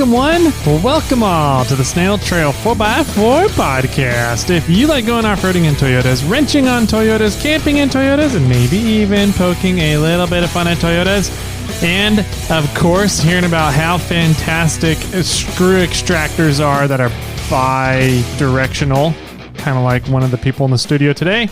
Welcome one, welcome all to the Snail Trail 4x4 podcast. If you like going off-roading in Toyotas, wrenching on Toyotas, camping in Toyotas, and maybe even poking a little bit of fun at Toyotas, and of course hearing about how fantastic screw extractors are that are bi-directional, kind of like one of the people in the studio today.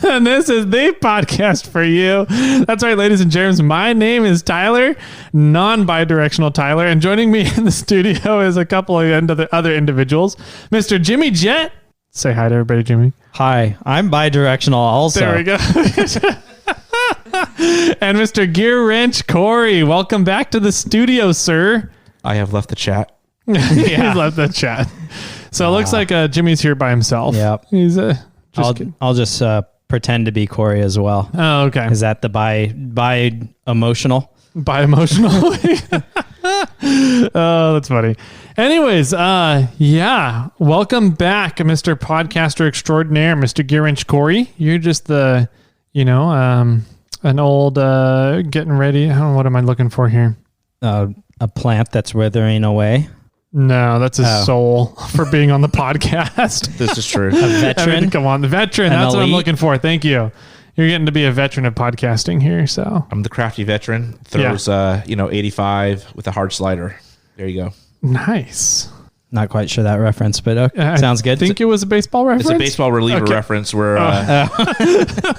And this is the podcast for you. That's right, ladies and germs. My name is Tyler, non-bidirectional Tyler, and joining me in the studio is a couple of other individuals. Mr. Jimmy Jet. Say hi to everybody, Jimmy. Hi, I'm bidirectional also. There we go. And Mr. Gearwrench Corey. Welcome back to the studio, sir. I have left the chat. He's left the chat. So it looks like Jimmy's here by himself. Yep. He's I'll just pretend to be Corey as well. Oh, okay. Is that the bi-emotional? Bi-emotional. Oh, that's funny. Anyways, yeah. Welcome back, Mr. Podcaster Extraordinaire, Mr. Gearwrench Corey. You're just the, an old getting ready. I don't know, what am I looking for here? A plant that's withering away. No, that's his soul for being on the podcast. This is true. A veteran. Come on, the veteran. That's what I'm looking for. Thank you. You're getting to be a veteran of podcasting here. So I'm the crafty veteran. Throws 85 with a hard slider. There you go. Nice. Not quite sure that reference, but okay. Sounds good. I think it was a baseball reference. It's a baseball reliever reference where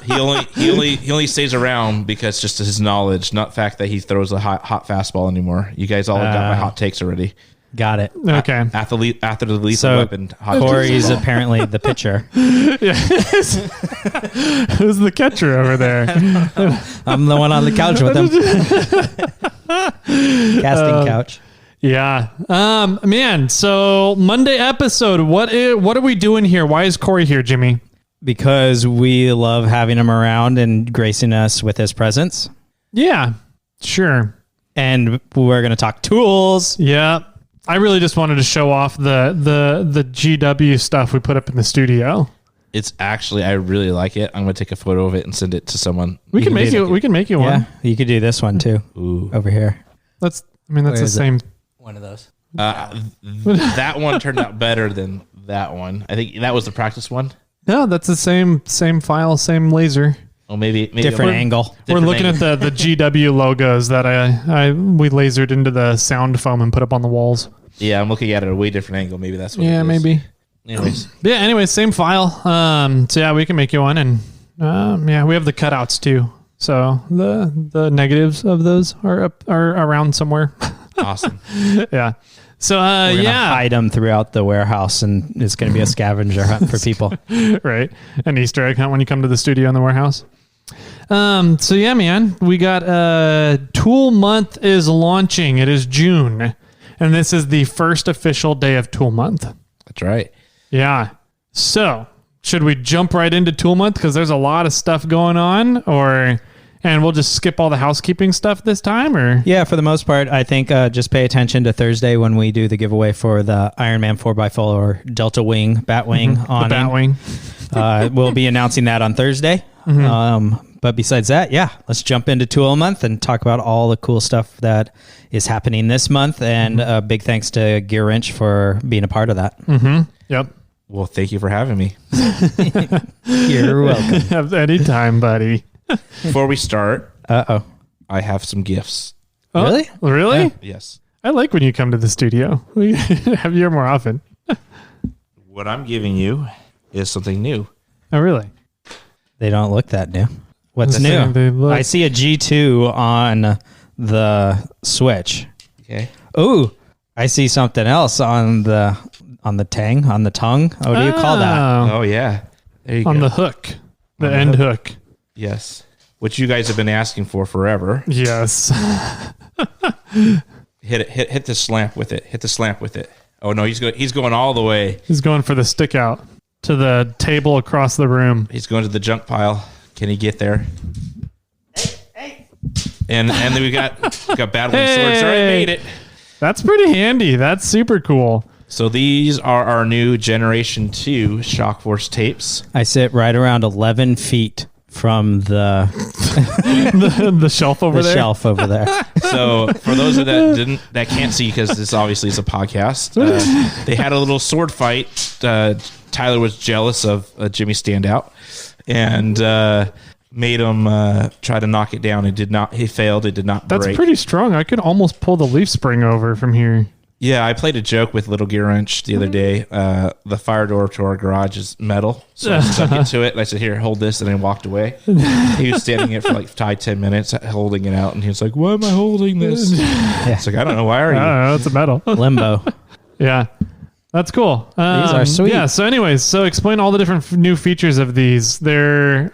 he only stays around because just his knowledge, not the fact that he throws a hot fastball anymore. You guys all got my hot takes already. Got it. Okay. After the lethal weapon, Corey's apparently the pitcher. Yes. Who's the catcher over there? I'm the one on the couch with him. Casting couch. Yeah. Man, so Monday episode, what are we doing here? Why is Corey here, Jimmy? Because we love having him around and gracing us with his presence. Yeah, sure. And we're going to talk tools. Yeah. I really just wanted to show off the GW stuff we put up in the studio. It's actually, I really like it. I'm going to take a photo of it and send it to someone. We can make you one. Yeah, you could do this one too. Ooh. Over here. That's the same. One of those. That one turned out better than that one. I think that was the practice one. No, that's the same file, same laser. Oh, maybe different angle. We're looking at the GW logos that we lasered into the sound foam and put up on the walls. Yeah, I'm looking at it at a way different angle. Maybe that's what. Yeah, it is. maybe. Anyways. Yeah. Anyways, same file. So yeah, we can make you one, and yeah, we have the cutouts too. So the negatives of those are around somewhere. Awesome. Yeah. So we're gonna hide them throughout the warehouse, and it's going to be a scavenger hunt for people. Right. An Easter egg hunt when you come to the studio in the warehouse. So yeah, man, we got Tool Month is launching. It is June, and this is the first official day of Tool Month. That's right. Yeah. So should we jump right into Tool Month because there's a lot of stuff going on, and we'll just skip all the housekeeping stuff this time, or? Yeah, for the most part, I think just pay attention to Thursday when we do the giveaway for the Ironman 4x4 or Delta Wing, Batwing awning. Batwing. We'll be announcing that on Thursday. But besides that, yeah, let's jump into Tool Month and talk about all the cool stuff that is happening this month. And big thanks to Gearwrench for being a part of that. Yep. Well, thank you for having me. You're welcome. Anytime, buddy. Before we start, I have some gifts. Oh, really? Really? Yeah. Yes. I like when you come to the studio. We have you here more often. What I'm giving you is something new. Oh, really? They don't look that new. What's new? I see a G2 on the Switch. Okay. Oh, I see something else on the tongue. What do you call that? Oh, yeah. There you on go. the hook. The end hook. Yes. Which you guys have been asking for forever. Yes. Hit the slamp with it. Hit the slamp with it. Oh no, he's going all the way. He's going for the stick out to the table across the room. He's going to the junk pile. Can he get there? Hey. And then we got Batwing swords. All right, made it. That's pretty handy. That's super cool. So these are our new Generation 2 Shock Force tapes. I sit right around 11 feet from the the shelf over there. shelf over there. So for those that can't see, because this obviously is a podcast, they had a little sword fight. Tyler was jealous of Jimmy's standout and made him try to knock it down. It did not. He failed. It did not break. That's pretty strong. I could almost pull the leaf spring over from here. Yeah, I played a joke with Little Gearwrench the other day. The fire door to our garage is metal, so I stuck it to it. And I said, "Here, hold this," and then walked away. He was standing it for like 10 minutes, holding it out, and he was like, "Why am I holding this?" It's like, I don't know. Why are you? I don't know. It's a metal. Limbo. Yeah. That's cool. These are sweet. Yeah. So, anyways, explain all the different new features of these. We're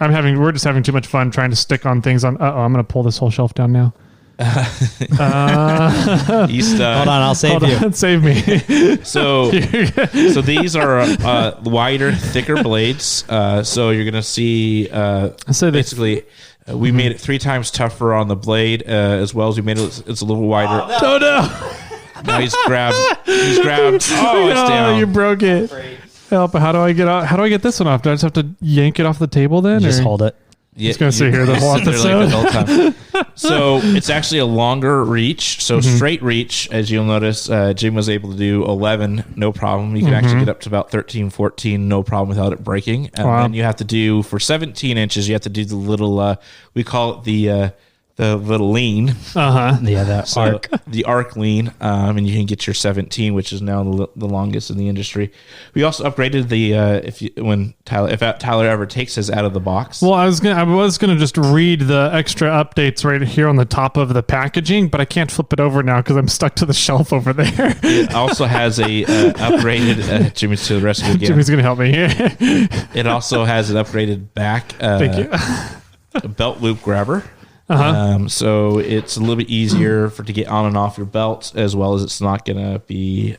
just having too much fun trying to stick on things. I'm gonna pull this whole shelf down now. Hold on, I'll save you. Save me. So these are wider, thicker blades. So you're gonna see. Basically, we made it 3 times tougher on the blade, as well as we made it. It's a little wider. Oh no! Now he's grabbed. Oh, it's down. You broke it. Help! How do I get this one off? Do I just have to yank it off the table then? Just hold it. Yeah, it's going to sit here the whole episode. Like the whole time. So it's actually a longer reach. So straight reach, as you'll notice, Jim was able to do 11, no problem. You can actually get up to about 13, 14, no problem without it breaking. And then you have to do, for 17 inches, you have to do the little, we call it the little lean. Yeah, the arc. The arc lean, and you can get your 17, which is now the longest in the industry. We also upgraded the if Tyler ever takes his out of the box. Well, I was gonna just read the extra updates right here on the top of the packaging, but I can't flip it over now because I'm stuck to the shelf over there. It also has a upgraded Jimmy's to the rescue again. Jimmy's gonna help me here. It also has an upgraded back Thank you. belt loop grabber. So it's a little bit easier to get on and off your belt, as well as it's not going to be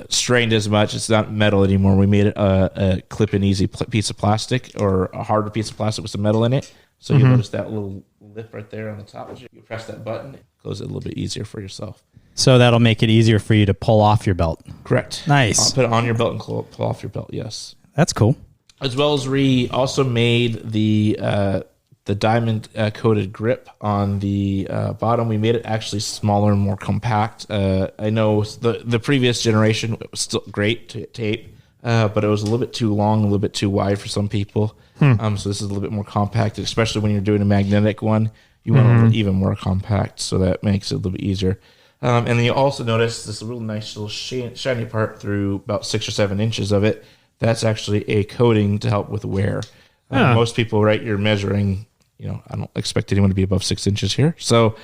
strained as much. It's not metal anymore. We made it a clip-in easy piece of plastic, or a harder piece of plastic with some metal in it. So you notice that little lip right there on the top. You press that button, it closes it a little bit easier for yourself. So that'll make it easier for you to pull off your belt. Correct. Nice. Put it on your belt and pull off your belt, yes. That's cool. As well as we also made the diamond coated grip on the bottom. We made it actually smaller and more compact. I know the previous generation was still great tape, but it was a little bit too long, a little bit too wide for some people. So this is a little bit more compact, especially when you're doing a magnetic one. You want it even more compact, so that makes it a little bit easier. And then you also notice this real nice little shiny part through about 6 or 7 inches of it. That's actually a coating to help with wear. Most people, right, you're measuring. I don't expect anyone to be above 6 inches here. So,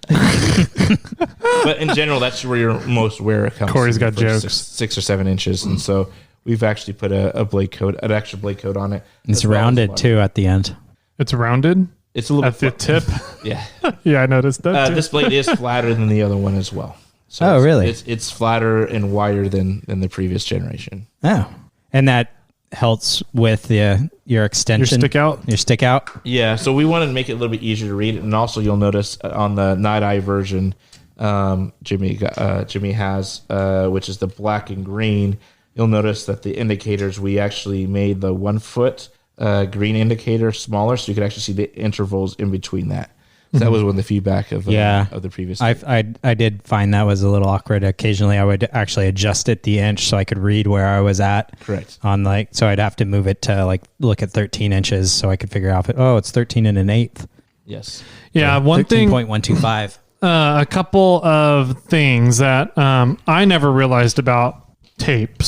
but in general, that's where your most wear comes. Corey's got jokes. 6 or 7 inches. And so we've actually put an extra blade coat on it. It's rounded too at the end. It's rounded? It's a little at bit the tip? Yeah. Yeah, I noticed that too. This blade is flatter than the other one as well. So really? It's flatter and wider than the previous generation. Oh. And that helps with your extension. Your stick out. Yeah, so we wanted to make it a little bit easier to read. And also you'll notice on the Night Eye version, Jimmy has, which is the black and green, you'll notice that the indicators, we actually made the 1 foot green indicator smaller, so you could actually see the intervals in between that. So that was one of the feedback of the previous. I did find that was a little awkward. Occasionally, I would actually adjust it the inch so I could read where I was at. Correct. So I'd have to move it to look at 13 inches so I could figure out it's 13 and an eighth. Yes. Yeah. One thing. 13.125. A couple of things that I never realized about tape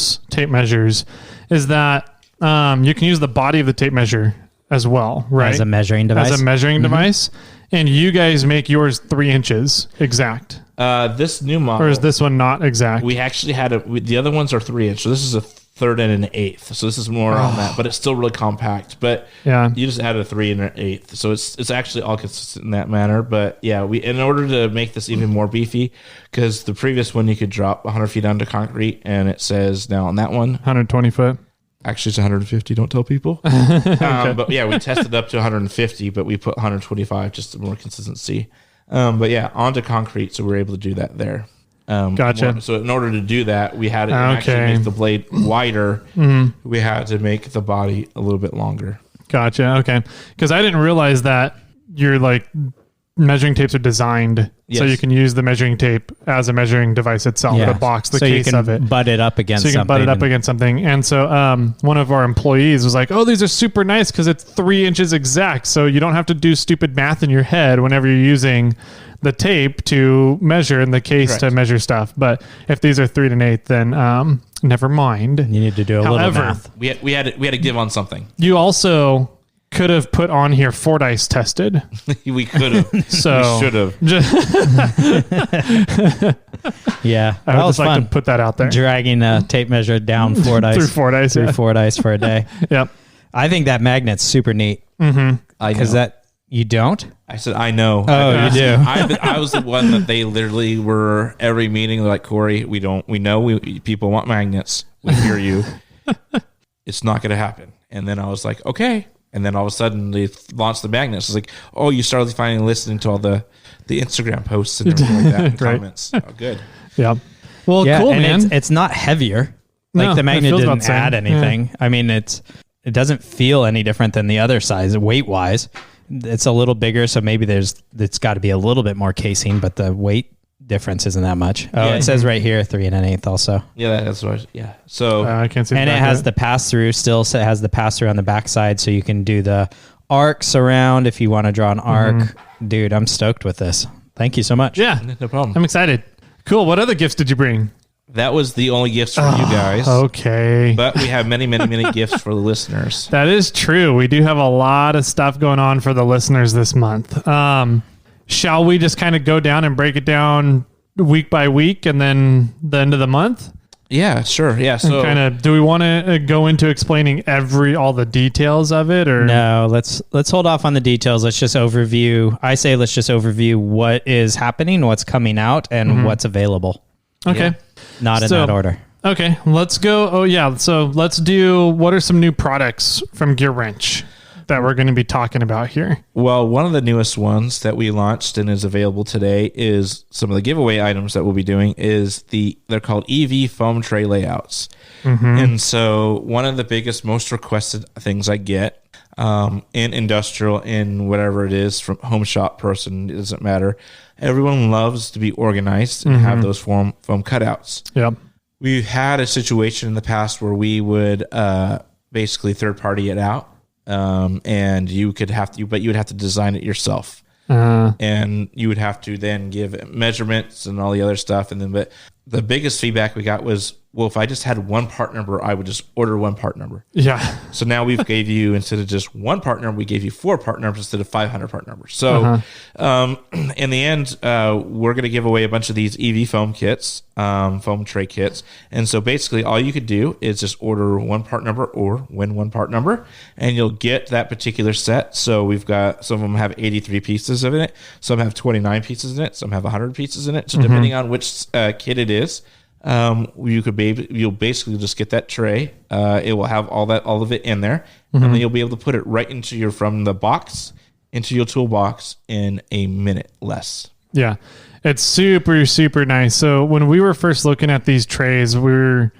measures is that you can use the body of the tape measure as well, right? As a measuring device. And you guys make yours 3 inches exact. This new model, or is this one not exact? We actually had the other ones are 3 inch. So this is a 1/3 and an 1/8. So this is more on that, but it's still really compact. But you just add a 3 and an 1/8. So it's actually all consistent in that manner. But yeah, in order to make this even more beefy, because the previous one you could drop 100 feet onto concrete, and it says now on that one 120 foot. Actually, it's 150. Don't tell people. But yeah, we tested up to 150, but we put 125 just for more consistency. But yeah, onto concrete, so we were able to do that there. Gotcha. So in order to do that, we had to actually make the blade wider. We had to make the body a little bit longer. Gotcha. Okay. Because I didn't realize that your like measuring tapes are designed so you can use the measuring tape as a measuring device itself, the box, the case of it. Butt it up against something. So you can butt it up against something. And so one of our employees was like, oh, these are super nice because it's 3 inches exact. So you don't have to do stupid math in your head whenever you're using the tape to measure and the case to measure stuff. But if these are 3 1/8, then never mind. You need to do a little math. We had to give on something. You also could have put on here Fordyce tested. We could have. So we should have. Yeah, I would just like to put that out there. Dragging a tape measure down Fordyce through Fordyce, through Fordyce for a day. Yep. I think that magnet's super neat. Because that you don't. I said I know. Oh, you do. I was the one that they literally were every meeting. They're like, Corey, we know people want magnets. We hear you. It's not going to happen. And then I was like, okay. And then all of a sudden they launched the magnets. It's like, oh, you started finally listening to all the Instagram posts and everything like that and comments. Oh, good. Yeah. Well, cool, and man. It's not heavier. Like No, the magnet didn't same. add anything. Yeah. I mean, it doesn't feel any different than the other size weight wise. It's a little bigger, so maybe it's got to be a little bit more casing, but the weight difference isn't that much. Oh, it says right here 3 1/8 also. Yeah, that's what. So I can't see. And it has the pass through. Still, so it has the pass through on the backside, so you can do the arcs around if you want to draw an arc. Dude, I'm stoked with this. Thank you so much. Yeah, no problem. I'm excited. Cool. What other gifts did you bring? That was the only gifts for you guys. Okay. But we have many, many, many gifts for the listeners. That is true. We do have a lot of stuff going on for the listeners this month. Shall we just kind of go down and break it down week by week and then the end of the month? Yeah, sure. Yeah. So kind of, do we want to go into explaining all the details of it, or no? Let's hold off on the details. Let's just overview. I say let's just overview what is happening, what's coming out, and what's available. Okay. Yeah. Not in that order. Okay, let's go. Oh yeah. So let's do, what are some new products from Gearwrench that we're going to be talking about here? Well, one of the newest ones that we launched and is available today is some of the giveaway items that we'll be doing is they're called EV foam tray layouts. And so one of the biggest, most requested things I get in industrial, in whatever it is, from home shop person, it doesn't matter. Everyone loves to be organized and have those foam cutouts. Yep. We've had a situation in the past where we would basically third party it out. And you would have to design it yourself. And you would have to then give measurements and all the other stuff. But the biggest feedback we got was, well, if I just had one part number, I would just order one part number. Yeah. So now we've gave you, instead of just one part number, we gave you 4 part numbers instead of 500 part numbers. So in the end, we're going to give away a bunch of these EV foam kits, foam tray kits. And so basically all you could do is just order one part number or win one part number, and you'll get that particular set. So we've got, some of them have 83 pieces of it. Some have 29 pieces in it. Some have 100 pieces in it. So depending on which kit it is, you'll basically just get that tray. It will have all of it in there, and then you'll be able to put it right from the box into your toolbox in a minute less. Yeah, it's super, super nice. So when we were first looking at these trays, I'm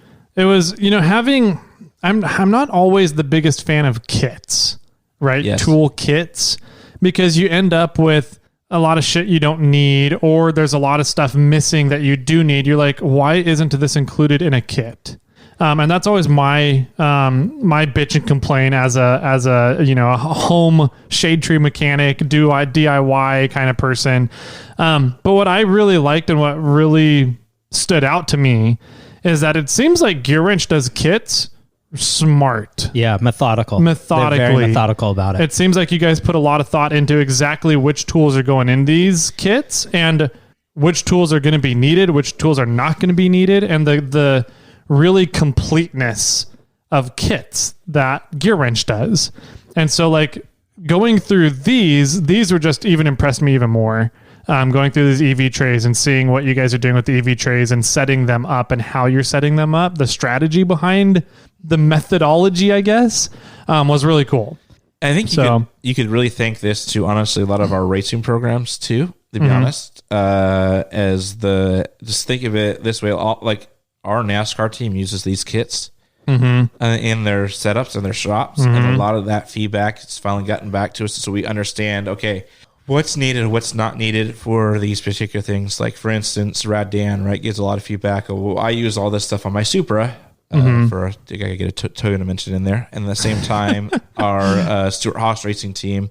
not always the biggest fan of kits, right? Yes. Tool kits, because you end up with a lot of shit you don't need, or there's a lot of stuff missing that you do need. You're like, why isn't this included in a kit? And that's always my bitch and complain as a home shade tree mechanic, DIY kind of person. But what I really liked and what really stood out to me is that it seems like Gearwrench does kits smart. Yeah, methodically. They're very methodical about it. It seems like you guys put a lot of thought into exactly which tools are going in these kits and which tools are going to be needed, which tools are not going to be needed, and the really completeness of kits that Gearwrench does. And so like going through these were just even impressed me even more. Going through these EV trays and seeing what you guys are doing with the EV trays and setting them up and how you're setting them up, the strategy behind the methodology, I guess, was really cool. I think you could really thank this to, honestly, a lot of our racing programs too, to be honest, just think of it this way. Like our NASCAR team uses these kits in their setups and their shops. And a lot of that feedback has finally gotten back to us. So we understand, okay, what's needed, what's not needed for these particular things. Like, for instance, Rad Dan, right, gives a lot of feedback. Oh, well, I use all this stuff on my Supra. I gotta get a Toyota mentioned in there. And at the same time, our Stuart Haas racing team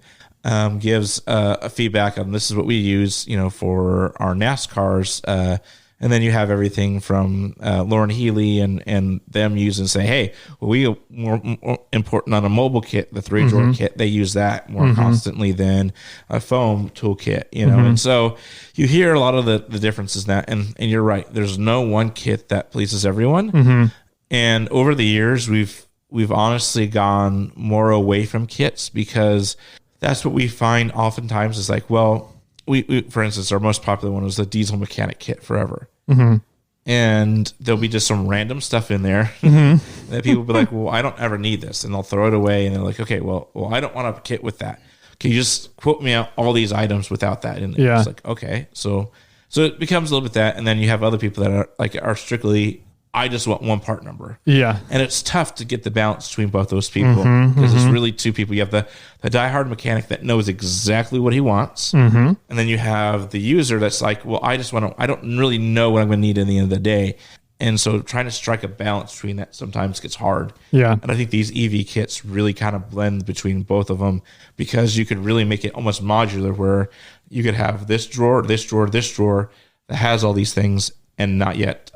gives a feedback on this is what we use, for our NASCARs. And then you have everything from Lauren Healy and them using, say, hey, well, we more important on a mobile kit, the 3-drawer kit. They use that more constantly than a foam toolkit, And so you hear a lot of the differences in that. And you're right. There's no one kit that pleases everyone. And over the years, we've honestly gone more away from kits because that's what we find oftentimes is like, well, we for instance, our most popular one was the diesel mechanic kit forever. And there'll be just some random stuff in there that people will be like, well, I don't ever need this. And they'll throw it away. And they're like, okay, well, I don't want a kit with that. Can you just quote me out all these items without that in there? Yeah. It's like, okay. So it becomes a little bit that. And then you have other people that are strictly, I just want one part number. Yeah. And it's tough to get the balance between both those people because it's really two people. You have the diehard mechanic that knows exactly what he wants. And then you have the user that's like, well, I don't really know what I'm going to need at the end of the day. And so trying to strike a balance between that sometimes gets hard. Yeah. And I think these EV kits really kind of blend between both of them because you could really make it almost modular where you could have this drawer, this drawer, this drawer that has all these things and not yet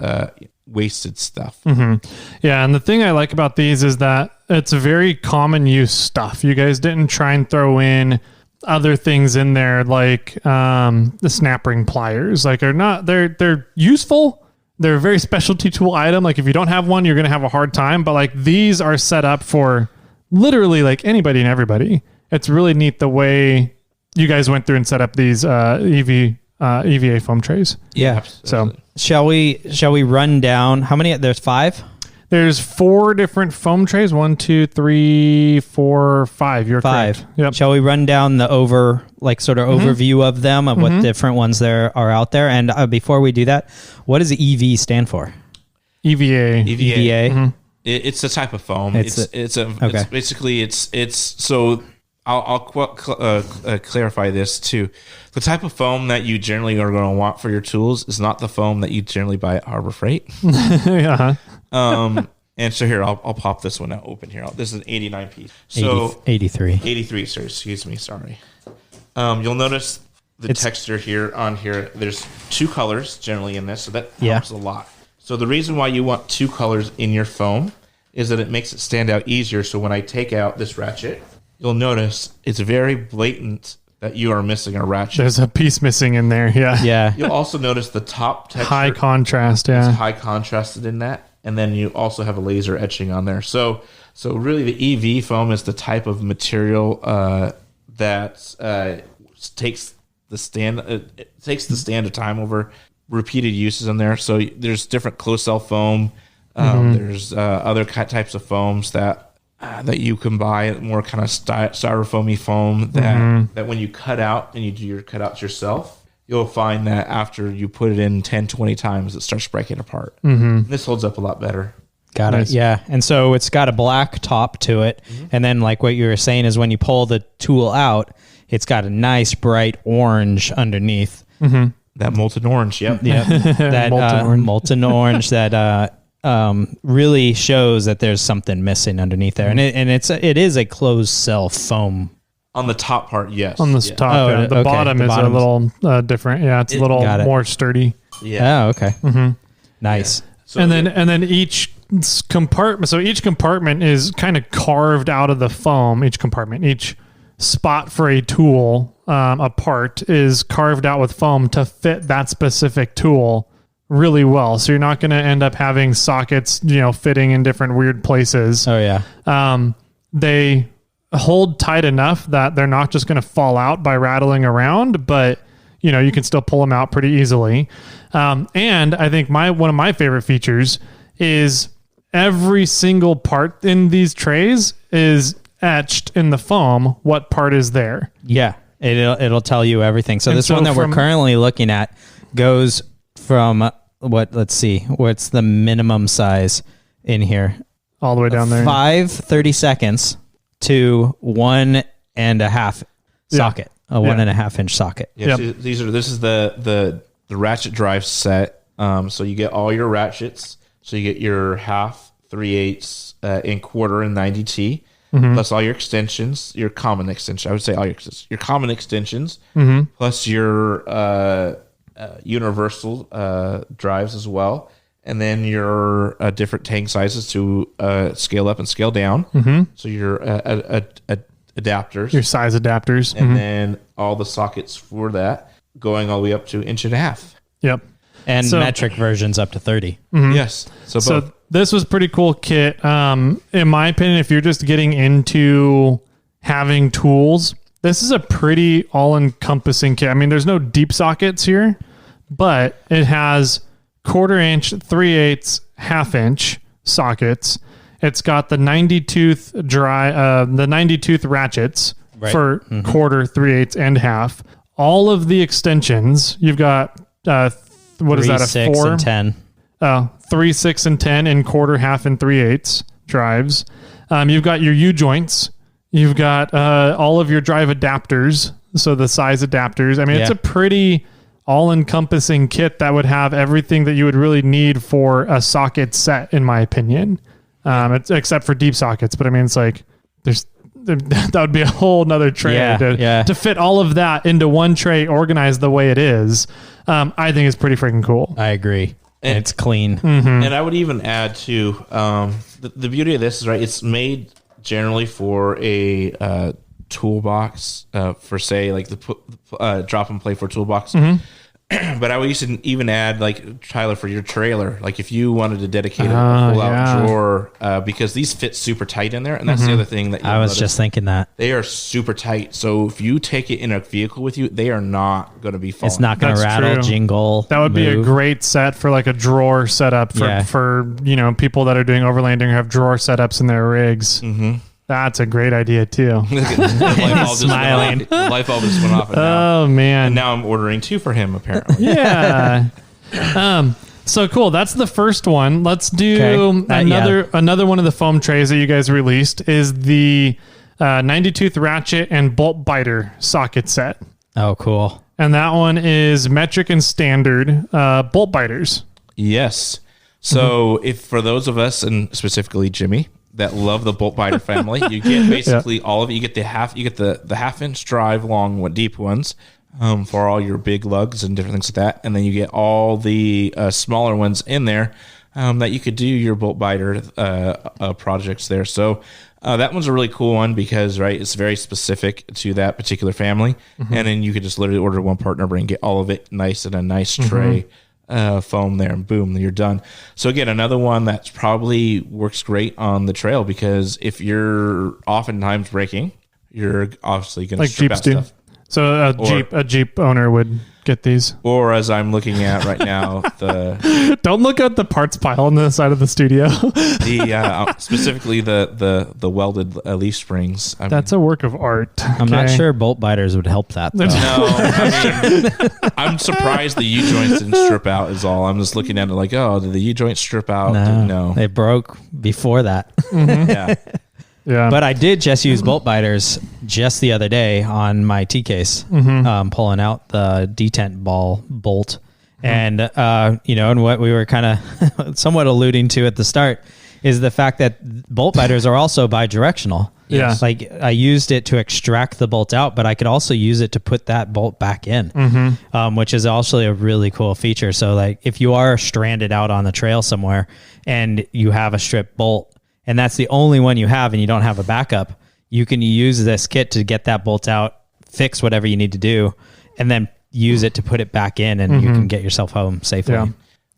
wasted stuff. Yeah, and the thing I like about these is that it's very common use stuff. You guys didn't try and throw in other things in there like the snap ring pliers. Like they're useful. They're a very specialty tool item. Like if you don't have one, you're going to have a hard time. But like these are set up for literally like anybody and everybody. It's really neat the way you guys went through and set up these EVA foam trays. Yeah. Absolutely. So shall we run down how many? There's 5. There's 4 different foam trays. 1, 2, 3, 4, 5. You're 5. correct. Yep. Shall we run down the overview of them of what different ones there are out there? And before we do that, what does EV stand for? EVA. EVA. It's a type of foam. It's basically so. I'll clarify this too. The type of foam that you generally are going to want for your tools is not the foam that you generally buy at Harbor Freight. And so here, I'll pop this one out open here. This is an 89 piece. So 83. 83, sir. Excuse me. Sorry. You'll notice the texture here on here. There's 2 colors generally in this, so that helps a lot. So the reason why you want 2 colors in your foam is that it makes it stand out easier. So when I take out this ratchet, you'll notice it's very blatant that you are missing a ratchet. There's a piece missing in there. Yeah. You'll also notice the top texture. High contrast. Yeah. It's high contrasted in that. And then you also have a laser etching on there. So really the EV foam is the type of material that takes the stand of time over repeated uses in there. So there's different closed cell foam. There's other types of foams that you can buy, more kind of styrofoamy foam that when you cut out and you do your cutouts yourself, you'll find that after you put it in 10, 20 times, it starts breaking apart. This holds up a lot better. Got it. Yeah. And so it's got a black top to it. And then like what you were saying is when you pull the tool out, it's got a nice bright orange underneath. That molten orange. Yep. That molten orange that really shows that there's something missing underneath there. And it is a closed cell foam. On the top part, yes. On the top, the bottom is a little different. Yeah, it's a little more sturdy. Yeah. Oh, okay. Nice. Yeah. So and then each compartment. So each compartment is kind of carved out of the foam. Each spot for a tool, a part is carved out with foam to fit that specific tool really well. So you're not going to end up having sockets, fitting in different weird places. Oh yeah. They hold tight enough that they're not just going to fall out by rattling around, but you can still pull them out pretty easily. And I think one of my favorite features is every single part in these trays is etched in the foam. What part is there? Yeah. It'll tell you everything. So this one that we're currently looking at goes from what's the minimum size in here? all the way down there. 5 30 seconds to 1.5 socket, a 1.5 inch socket. Yeah, so this is the Ratchet Drive Set. So you get all your ratchets. So you get your half, 3/8, and quarter, and 90T, plus all your extensions, your common extension. I would say all your common extensions, plus your universal drives as well, and then your different tank sizes to scale up and scale down. So your adapters, your size adapters, and then all the sockets for that, going all the way up to 1.5 inches. Yep. And metric versions up to 30. Yes. So this was pretty cool kit. In my opinion, if you're just getting into having tools, this is a pretty all-encompassing kit. I mean, there's no deep sockets here, but it has 1/4 inch, 3/8, 1/2 inch sockets. It's got the 90 tooth ratchets for 1/4, 3/8, and 1/2. All of the extensions, you've got what 3, is that? A 6, 4 and 10. 3, 6, and 10 in 1/4, 1/2, and 3/8 drives. You've got your U joints. You've got all of your drive adapters, so the size adapters. I mean, it's a pretty all-encompassing kit that would have everything that you would really need for a socket set, in my opinion. Except for deep sockets, but I mean, it's like that would be a whole nother tray to fit all of that into one tray, organized the way it is. I think it's pretty freaking cool. I agree. And it's clean. And I would even add too, the beauty of this is, right, it's made generally for a toolbox, for say like the drop and play for toolbox. But I would even add, like, Tyler, for your trailer, like if you wanted to dedicate a pull-out drawer, because these fit super tight in there, and that's the other thing that I was just thinking that they are super tight. So if you take it in a vehicle with you, they are not going to be falling. It's not going to rattle, true. jingle. That would be a great set for like a drawer setup for people that are doing overlanding or have drawer setups in their rigs. That's a great idea too. Smiling. Light bulb just went off. Oh man! And now I'm ordering 2 for him. Apparently. Yeah. So cool. That's the first one. Let's do another one of the foam trays that you guys released is the 90 tooth ratchet and bolt biter socket set. Oh, cool. And that one is metric and standard bolt biters. Yes. So if for those of us, and specifically Jimmy, that love the bolt biter family, you get basically all of it. You get the half inch drive long deep ones for all your big lugs and different things like that, and then you get all the smaller ones in there that you could do your bolt biter projects there. So that one's a really cool one because it's very specific to that particular family, and then you could just literally order one part number and get all of it nice in a nice tray. Foam there, and boom, you're done. So again, another one that probably works great on the trail, because if you're oftentimes braking, you're obviously going to strip out stuff. So a Jeep owner would get these. Or as I'm looking at right now, don't look at the parts pile on the side of the studio. Specifically the welded leaf springs. That's a work of art. I'm not sure bolt biters would help that, though. No, I'm surprised the U-joints didn't strip out is all. I'm just looking at it like, did the U-joints strip out? No. They broke before that. Yeah. But I did just use bolt biters just the other day on my T-case, pulling out the detent ball bolt. And, and what we were kind of somewhat alluding to at the start is the fact that bolt biters are also bidirectional. Yeah. Like I used it to extract the bolt out, but I could also use it to put that bolt back in, which is also a really cool feature. So like if you are stranded out on the trail somewhere and you have a strip bolt, and that's the only one you have and you don't have a backup, you can use this kit to get that bolt out, fix whatever you need to do, and then use it to put it back in, and you can get yourself home safely. Yeah.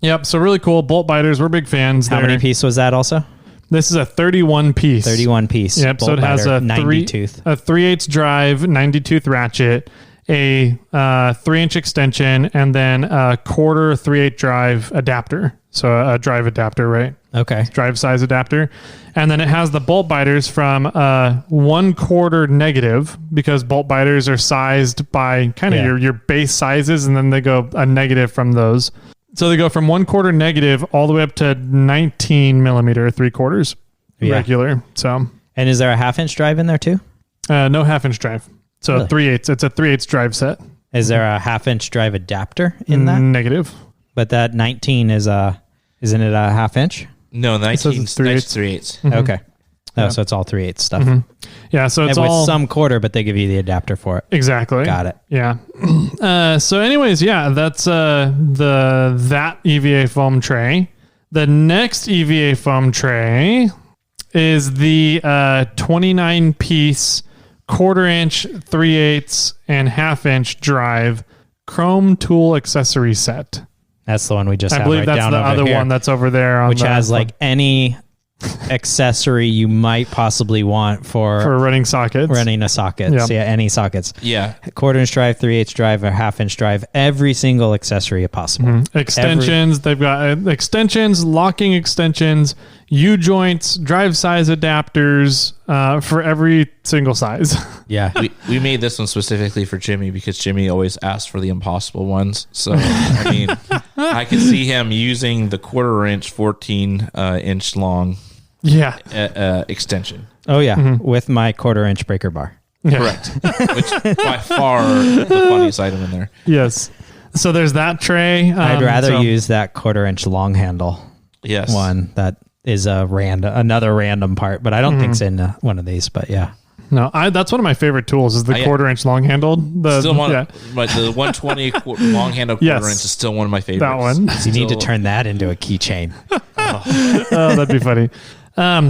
Yep. So really cool. Bolt biters. We're big fans. How many piece was that also? This is a 31 piece. 31 piece. Yep. So it has a 90 tooth. A 3/8 drive, 90 tooth ratchet, a 3-inch extension, and then a 1/4 3/8 drive adapter. So a drive adapter, right? Okay. Drive size adapter. And then it has the bolt biters from 1/4 negative, because bolt biters are sized by kind of your base sizes, and then they go a negative from those. So they go from 1/4 negative all the way up to 19 millimeter 3/4. regular. So, and is there a 1/2-inch drive in there too? no 1/2-inch drive. So Really? 3/8. It's a 3/8 drive set. Is there a 1/2-inch drive adapter in that? Negative. But that 19 isn't it a 1/2-inch? No, 19 it's 3/8. 3/8. Okay. Oh, so it's all 3/8 stuff. Yeah. So it's And with all some quarter, but they give you the adapter for it. exactly. Got it. Yeah. So anyways, yeah, that's that EVA foam tray. The next EVA foam tray is the 29-piece 1/4-inch, 3/8, and 1/2-inch drive chrome tool accessory set. That's the one we just I have believe right that's down the over other here, one that's over there, on which the, has like any accessory you might possibly want for running sockets. running a socket. Yep. So yeah, any sockets. Yeah. 1/4-inch drive, 3/8 drive, or 1/2-inch drive. Every single accessory possible. Extensions. They've got extensions, locking extensions, U-joints, drive size adapters for every single size. Yeah. We made this one specifically for Jimmy because Jimmy always asked for the impossible ones. So, I mean, I could see him using the 1/4-inch, 14-inch long Yeah. extension. Oh yeah, with my 1/4-inch breaker bar. Yeah. Correct. Which by far the funniest item in there. Yes. So there's that tray. I'd rather so- use that 1/4-inch long handle Yes. one. That is another random part, but I don't think it's in one of these. But yeah, No, that's one of my favorite tools is the 1/4-inch long handled. Still one, yeah, but the 120 long handle 1/4 Yes. inch is still one of my favorites. that one. so you need to turn that into a keychain. Oh, that'd be funny.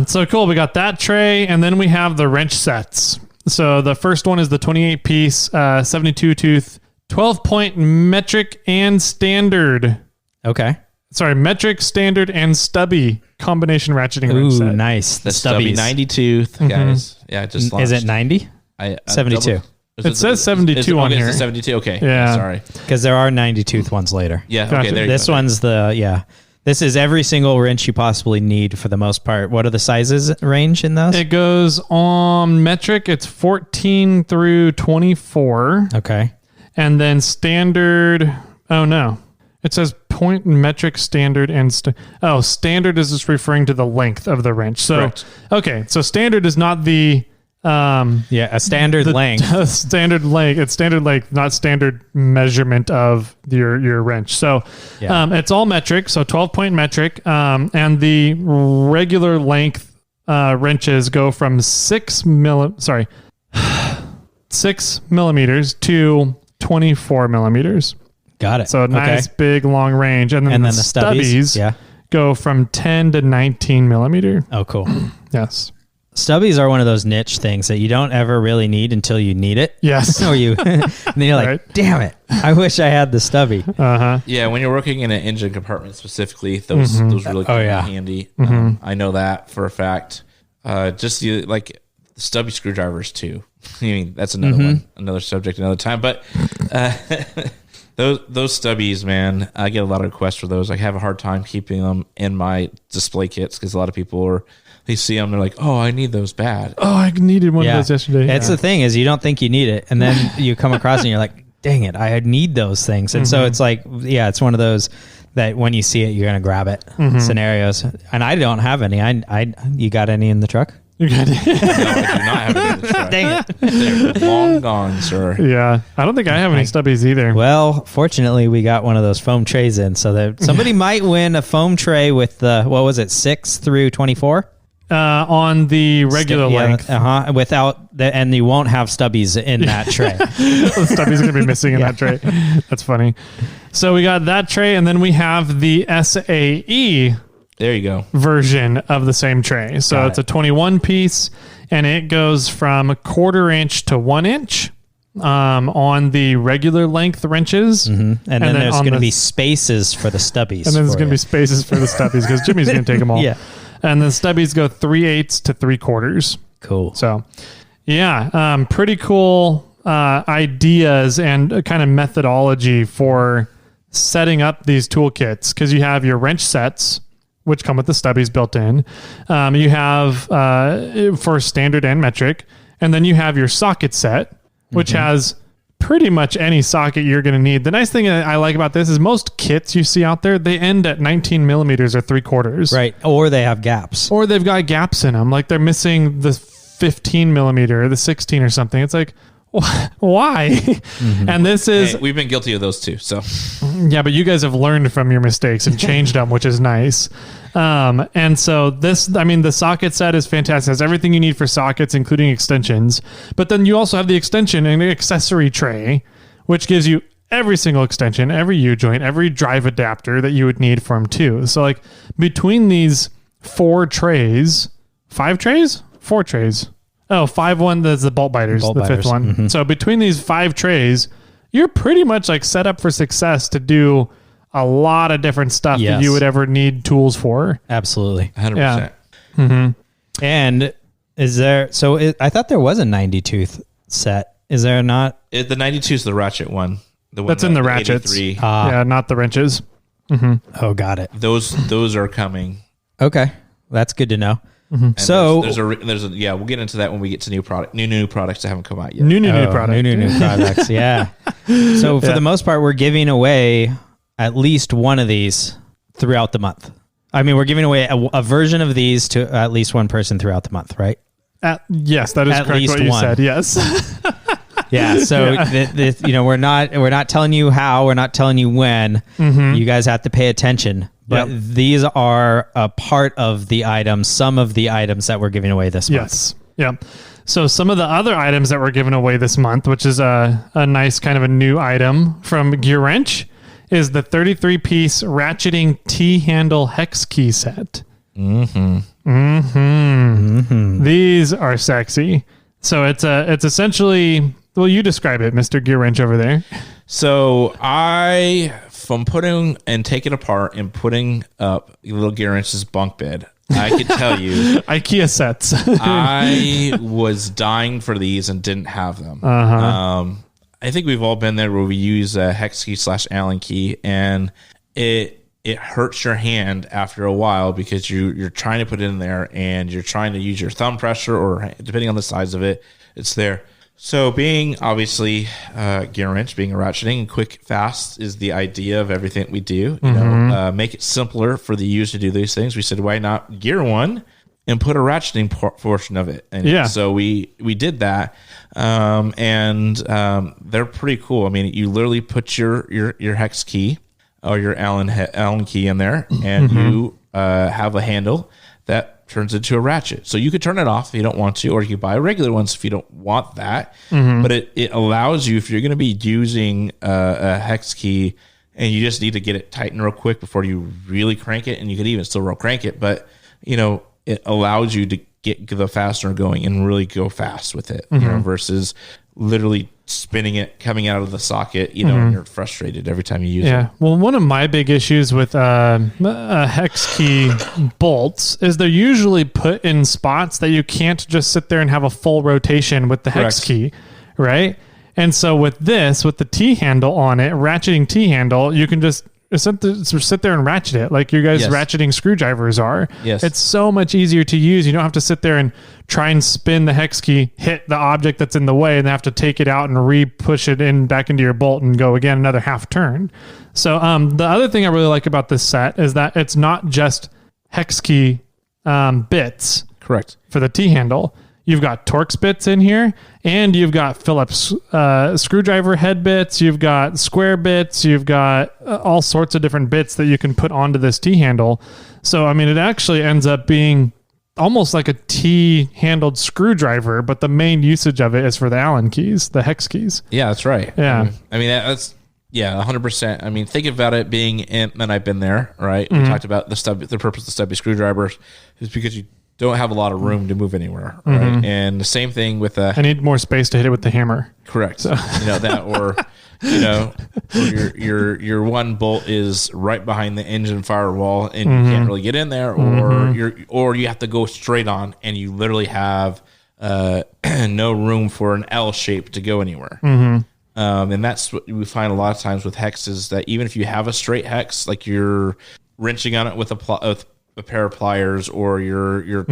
So cool. We got that tray, and then we have the wrench sets. So the first one is the 28-piece, 72-tooth, 12-point metric and standard. Okay. Sorry, metric, standard, and stubby combination ratcheting wrench Ooh, set. nice. The Stubby Stubbies. 90 tooth, guys. Yeah, it just Is launched. it 90? 72. It says 72 on okay, here. It's 72. Okay. Yeah. Sorry. Because there are 90 tooth ones later. Yeah. Gotcha. Okay. There you This go. one's this is every single wrench you possibly need for the most part. What are the sizes range in those? It goes on metric. It's 14 through 24. Okay. And then standard. Oh, no. It says point, metric, standard, and standard is just referring to the length of the wrench. So, Correct. okay. So standard is not the Yeah, a standard length. standard length. It's standard length, not standard measurement of your wrench. So Yeah. it's all metric. So 12-point metric. And the regular length wrenches go from 6 millimeters to 24 millimeters. Got it. So a nice big long range. And then, And the then the stubbies. Yeah. go from 10 to 19 millimeter. Oh, cool. Yes. Stubbies are one of those niche things that you don't ever really need until you need it. Yes. Or and then you're like, Right. damn it, I wish I had the stubby. Uh-huh. Yeah, when you're working in an engine compartment specifically, those really come in yeah. handy. I know that for a fact. Just the stubby screwdrivers too. I mean, that's another one, another subject, another time. But those stubbies, man, I get a lot of requests for those. I have a hard time keeping them in my display kits because a lot of people they see them, they're like, "Oh, I need those bad." Oh, I needed one of those yesterday. That's the thing is you don't think you need it. And then you come across and you're like, dang it, I need those things. And so it's like, yeah, it's one of those that when you see it, you're going to grab it scenarios. And I don't have any. You got any in the truck? You got it. No, I do not have it in the truck. Dang it. They're long gone, sir. Yeah. I don't think I have any stubbies either. Well, fortunately, we got one of those foam trays in, so that somebody might win a foam tray with the 6 through 24 on the regular length. and you won't have stubbies in that tray. The stubbies going to be missing in that tray. That's funny. So we got that tray, and then we have the SAE There you go. version of the same tray. So Got it's it. a 21 piece, and it goes from 1/4 inch to 1 inch on the regular length wrenches. And then there's on going to the- be spaces for the stubbies. And then there's for going to be you. spaces for the stubbies because Jimmy's going to take them all. Yeah. And the stubbies go 3/8 to 3/4. Cool. So, yeah, pretty cool ideas and kind of methodology for setting up these toolkits because you have your wrench sets, which come with the stubbies built in. You have for standard and metric, and then you have your socket set, which has pretty much any socket you're going to need. The nice thing I like about this is most kits you see out there, they end at 19 millimeters or 3/4. Right. Or they have gaps. Or they've got gaps in them. Like they're missing the 15 millimeter or the 16 or something. It's like, why? Mm-hmm. And this is... Hey, we've been guilty of those too. So yeah, but you guys have learned from your mistakes and changed them, which is nice. And so this, I mean, the socket set is fantastic. It has everything you need for sockets, including extensions. But then you also have the extension and the accessory tray, which gives you every single extension, every U-joint, every drive adapter that you would need for them too. So like between these 4 trays, 5 trays? 4 trays. Oh, 5 one, that's the bolt biters, the 5th one. Mm-hmm. So between these 5 trays, you're pretty much like set up for success to do a lot of different stuff that you would ever need tools for. Absolutely. 100%. Yeah. Mm-hmm. And is there, I thought there was a 90 tooth set. Is there not? The 92 is the ratchet one. The one that's in the ratchets. Yeah, not the wrenches. Mm-hmm. Oh, got it. Those are coming. Okay. That's good to know. Mm-hmm. So there's a we'll get into that when we get to new products that haven't come out yet. New products. Yeah. So for the most part, we're giving away at least one of these throughout the month. I mean, we're giving away a version of these to at least one person throughout the month, right? Yes, that is at correct. Least what you one. said. Yes. Yeah. So we're not telling you how, we're not telling you when. Mm-hmm. You guys have to pay attention. But these are a part of the items, some of the items that we're giving away this month. Yes. Yeah. So some of the other items that we're giving away this month, which is a nice kind of a new item from Gearwrench, is the 33-piece ratcheting T-handle hex key set. Mm-hmm. Mm-hmm. Mm-hmm. These are sexy. So it's essentially, well, you describe it, Mr. Gearwrench over there. So from putting and taking apart and putting up little Gearwrench's bunk bed, I can tell you IKEA sets. I was dying for these and didn't have them. Uh-huh. I think we've all been there where we use a hex key / Allen key, and it hurts your hand after a while because you're trying to put it in there and you're trying to use your thumb pressure, or depending on the size of it, it's there. So being obviously Gearwrench, being a ratcheting and quick, fast is the idea of everything that we do. You know, make it simpler for the user to do these things. We said, why not gear one and put a ratcheting portion of it? And so we did that, and they're pretty cool. I mean, you literally put your hex key or your Allen key in there, and you have a handle that turns into a ratchet. So you could turn it off if you don't want to, or you could buy regular ones if you don't want that. But it allows you, if you're going to be using a hex key and you just need to get it tightened real quick before you really crank it, and you could even still real crank it, but it allows you to get the fastener going and really go fast with it, versus literally spinning it, coming out of the socket, and you're frustrated every time you use it. Yeah. Well, one of my big issues with hex key bolts is they're usually put in spots that you can't just sit there and have a full rotation with the hex key, right? And so with the T-handle on it, ratcheting T-handle, you can just sit there and ratchet it like you guys ratcheting screwdrivers are. Yes. It's so much easier to use. You don't have to sit there and try and spin the hex key, hit the object that's in the way, and then have to take it out and re-push it in back into your bolt and go again another half turn. So the other thing I really like about this set is that it's not just hex key bits. Correct. For the T-handle. You've got Torx bits in here, and you've got Phillips screwdriver head bits. You've got square bits. You've got all sorts of different bits that you can put onto this T-handle. So, I mean, it actually ends up being almost like a T-handled screwdriver, but the main usage of it is for the Allen keys, the hex keys. Yeah, that's right. Yeah. I mean, that's 100%. I mean, think about it being and I've been there, right? We talked about the purpose of the stubby screwdrivers is because you don't have a lot of room to move anywhere, right? And the same thing with I need more space to hit it with the hammer. Correct. So. That, or your one bolt is right behind the engine firewall, and you can't really get in there, or you have to go straight on, and you literally have no room for an L shape to go anywhere. And that's what we find a lot of times with hexes, that even if you have a straight hex, like you're wrenching on it with a pair of pliers, or you're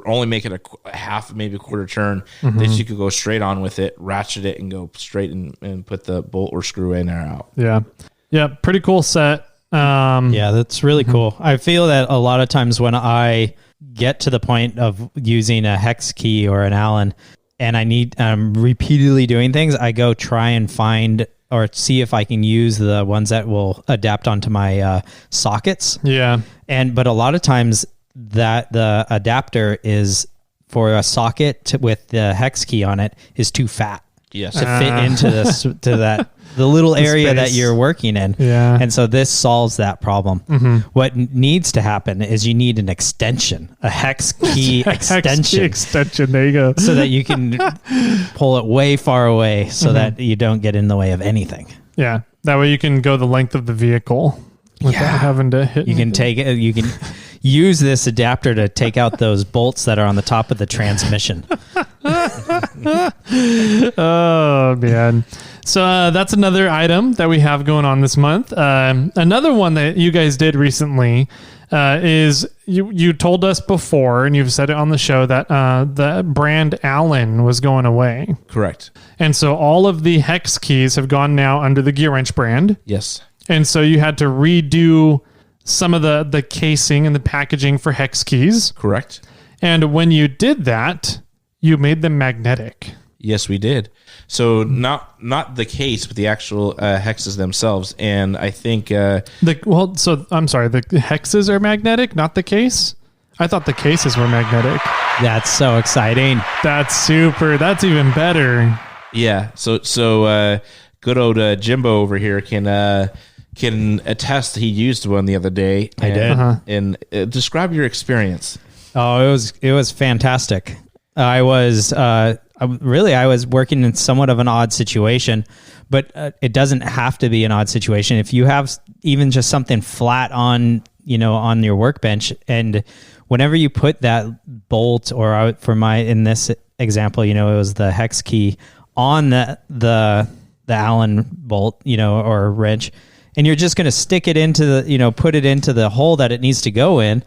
only making a half, maybe a quarter turn, that you could go straight on with it, ratchet it, and go straight and put the bolt or screw in or out. Yeah, pretty cool set. Yeah, that's really cool. I feel that a lot of times when I get to the point of using a hex key or an Allen, and I'm repeatedly doing things, I go try and find or see if I can use the ones that will adapt onto my sockets. Yeah. But a lot of times that the adapter is for a socket with the hex key on it is too fat. Yes. To fit into this, to that, the little area space that you're working in. Yeah. And so this solves that problem. What needs to happen is you need an extension, a hex key extension. Hex key extension. There you go. So that you can pull it way far away so that you don't get in the way of anything. Yeah. That way you can go the length of the vehicle without having to hit. You can take it. You can use this adapter to take out those bolts that are on the top of the transmission. Oh, man. So that's another item that we have going on this month. Another one that you guys did recently is you told us before, and you've said it on the show, that the brand Allen was going away. Correct. And so all of the hex keys have gone now under the Gearwrench brand. Yes. And so you had to redo some of the casing and the packaging for hex keys. Correct. And when you did that, you made them magnetic. Yes, we did. So not the case, but the actual hexes themselves. And I think I'm sorry, the hexes are magnetic, not the case. I thought the cases were magnetic. That's so exciting. That's super. That's even better. Yeah. So good old Jimbo over here can attest. He used one the other day. I did. And describe your experience. Oh, it was fantastic. I was working in somewhat of an odd situation, but it doesn't have to be an odd situation. If you have even just something flat on your workbench, and whenever you put that bolt, or in this example, it was the hex key on the Allen bolt, or wrench, and you're just going to stick it into put it into the hole that it needs to go in.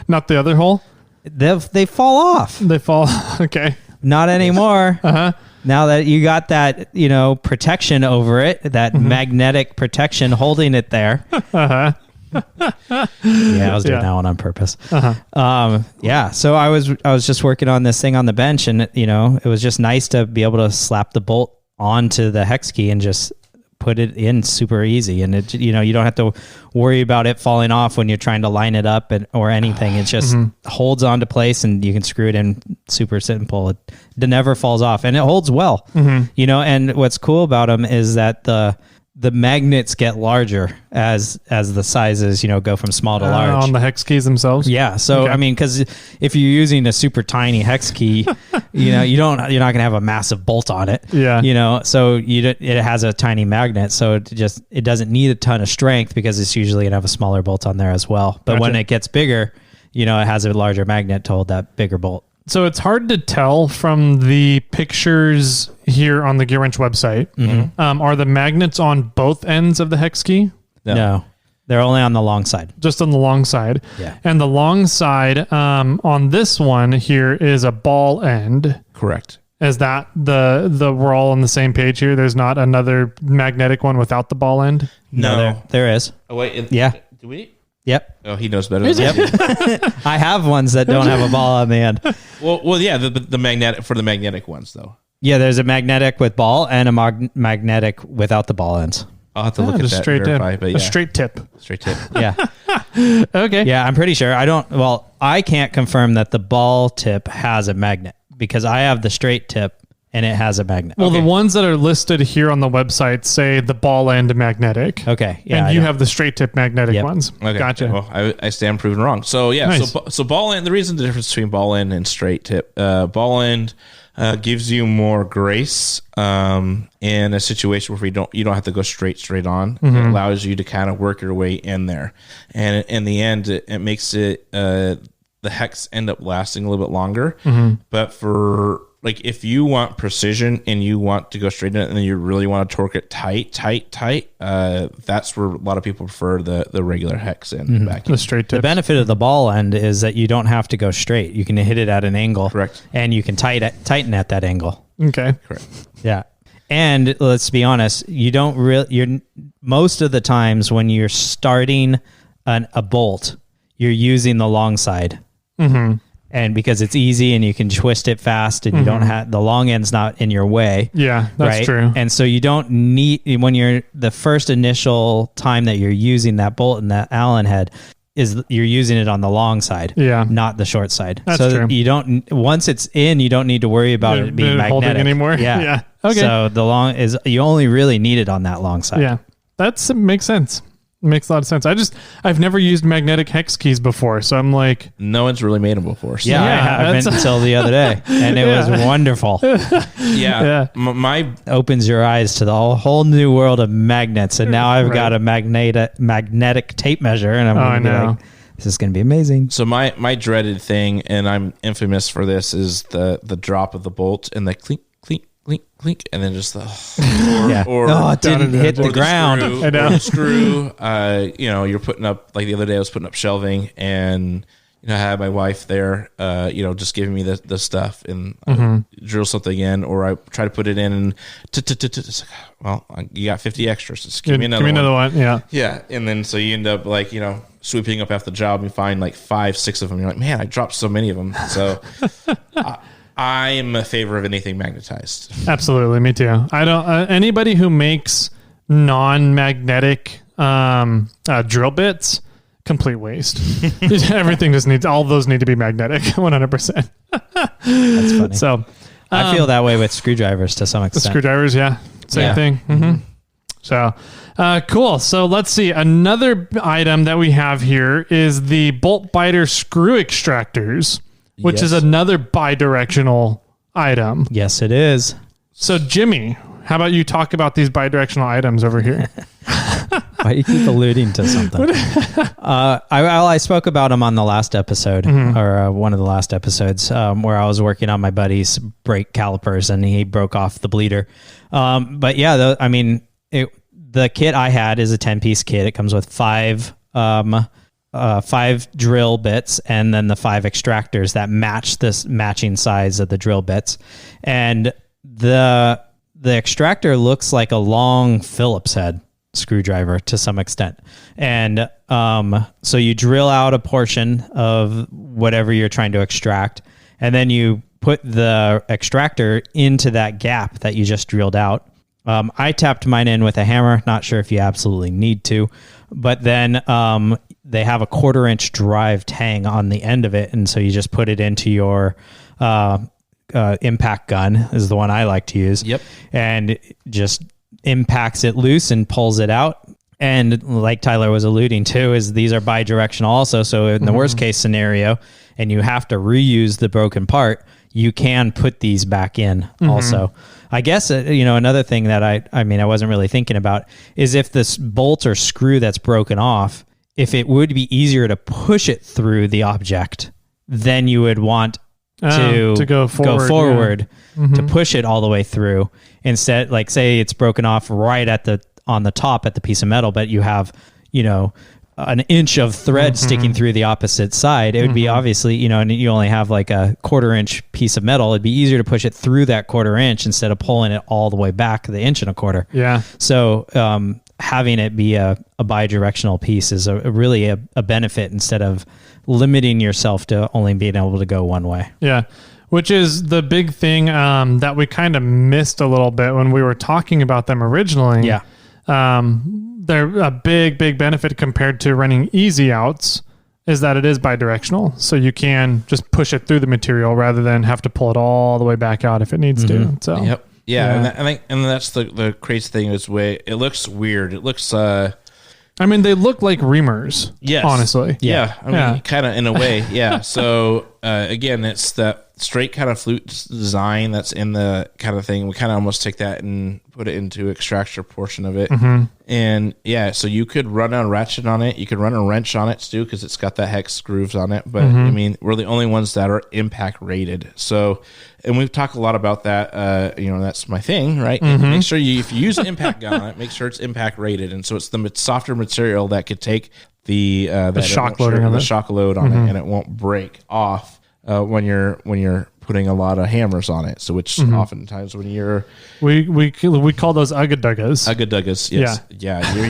Not the other hole. They fall off. They fall. Okay. Not anymore. Now that you got that, protection over it, that magnetic protection holding it there. Yeah, I was doing that one on purpose. Yeah. So I was just working on this thing on the bench, and it was just nice to be able to slap the bolt onto the hex key and just put it in super easy, and it, you don't have to worry about it falling off when you're trying to line it up or anything. It just holds onto place, and you can screw it in super simple. It never falls off, and it holds well. And what's cool about them is that the magnets get larger as the sizes go from small to large on the hex keys themselves. Yeah. So okay. I mean, because if you're using a super tiny hex key, you're not gonna have a massive bolt on it. Yeah. So it has a tiny magnet, so it doesn't need a ton of strength, because it's usually gonna have a smaller bolt on there as well. But when it gets bigger, it has a larger magnet to hold that bigger bolt. So it's hard to tell from the pictures here on the Gearwrench website. Are the magnets on both ends of the hex key? No. They're only on the long side. Just on the long side. Yeah. And the long side on this one here is a ball end. Correct. Is that we're all on the same page here? There's not another magnetic one without the ball end? No, there is. Oh, wait. Yeah. Do we? Yep. Oh, he knows better than me. I have ones that don't have a ball on the end. Well, yeah, the magnetic, for the magnetic ones though. Yeah, there's a magnetic with ball and a magnetic without the ball ends. I'll have to look at that. Straight verify, tip. but yeah. A straight tip. Straight tip. Yeah. Okay. Yeah, I'm pretty sure. I can't confirm that the ball tip has a magnet, because I have the straight tip and it has a magnet. Well, the ones that are listed here on the website say the ball end magnetic. Okay. Yeah. And you have the straight tip magnetic ones. Okay. Gotcha. Well, I stand proven wrong. So yeah. Nice. So ball end. The reason the difference between ball end and straight tip. Ball end gives you more grace in a situation where you don't have to go straight on. It allows you to kind of work your way in there, and in the end, it makes it. the hex end up lasting a little bit longer. But for like, if you want precision and you want to go straight in it and then you really want to torque it tight, that's where a lot of people prefer the regular hex end back. The straight tip. The benefit of the ball end is that you don't have to go straight. You can hit it at an angle. Correct. And you can tighten at that angle. Okay. Correct. Yeah. And let's be honest, you're most of the times when you're starting a bolt, you're using the long side. And because it's easy and you can twist it fast and you don't have the long end's not in your way. Yeah, that's true. And so you don't need, when you're the first initial time that you're using that bolt and that Allen head, is you're using it on the long side, not the short side. That's so true. You don't, once it's in, you don't need to worry about it being magnetic holding anymore. Yeah. Okay. So the long is, you only really need it on that long side. Yeah, makes sense. Makes a lot of sense. I've never used magnetic hex keys before, so I'm like, no one's really made them before. So. Yeah, I haven't until the other day, and it was wonderful. My opens your eyes to the whole new world of magnets, and now I've got a magnetic tape measure, and I'm going to be like, this is going to be amazing. So my dreaded thing, and I'm infamous for this, is the drop of the bolt and the clink, clink, clink, clink, and then just the it didn't hit the ground. I know. The screw. You're putting up, like the other day I was putting up shelving, and I had my wife there, just giving me the stuff, and I drill something in, or I try to put it in, and well, you got 50 extras. Just give me another one. Yeah. And then so you end up like, sweeping up after the job and find like 5-6 of them. You're like, man, I dropped so many of them. So I am a favor of anything magnetized. Absolutely, me too. I don't. Anybody who makes non-magnetic drill bits, complete waste. Everything just needs. All of those need to be magnetic, 100%. That's funny. So I feel that way with screwdrivers to some extent. Screwdrivers, same thing. So cool. So let's see. Another item that we have here is the bolt biter screw extractors, which is another bi-directional item. Yes, it is. So Jimmy, how about you talk about these bi-directional items over here? Why do you keep alluding to something? I spoke about them on the last episode, or one of the last episodes, where I was working on my buddy's brake calipers and he broke off the bleeder. But yeah, the kit I had is a 10-piece kit. It comes with 5 drill bits and then the 5 extractors that match this matching size of the drill bits. And the extractor looks like a long Phillips head screwdriver to some extent. And so you drill out a portion of whatever you're trying to extract, and then you put the extractor into that gap that you just drilled out. I tapped mine in with a hammer. Not sure if you absolutely need to, but then they have a 1/4-inch drive tang on the end of it, and so you just put it into your impact gun, is the one I like to use. Yep. And it just impacts it loose and pulls it out. And like Tyler was alluding to, is these are bi-directional also. So in the worst case scenario, and you have to reuse the broken part, you can put these back in also. I guess, another thing that I wasn't really thinking about is if this bolt or screw that's broken off, if it would be easier to push it through the object, then you would want to go forward to push it all the way through. Instead, like say it's broken off right on the top at the piece of metal, but you have, an inch of thread sticking through the opposite side. It would be obviously, and you only have like a 1/4-inch piece of metal. It'd be easier to push it through that 1/4 inch instead of pulling it all the way back the 1 1/4. Yeah. So having it be a bi-directional piece is really a benefit instead of limiting yourself to only being able to go one way. Yeah. Which is the big thing that we kind of missed a little bit when we were talking about them originally. Yeah. They're a big benefit compared to running easy outs is that it is bi-directional. So you can just push it through the material rather than have to pull it all the way back out if it needs to. So Yep. Yeah. And that's the crazy thing is it looks weird. It looks, they look like reamers. Yes. Honestly. Yeah. Kind of in a way. Yeah. So, again, it's that straight kind of flute design that's in the kind of thing. We kind of almost take that and put it into extractor portion of it. And yeah, so you could run a ratchet on it. You could run a wrench on it too, because it's got the hex grooves on it. But I mean, we're the only ones that are impact rated. So, and we've talked a lot about that. You know, that's my thing, right? Make sure if you use an impact gun on it, make sure it's impact rated. And so it's the softer material that could take the shock loading on the it. shock load on it, and it won't break off when you're putting a lot of hammers on it. So which oftentimes when you're we call those Ugga-duggas, yes.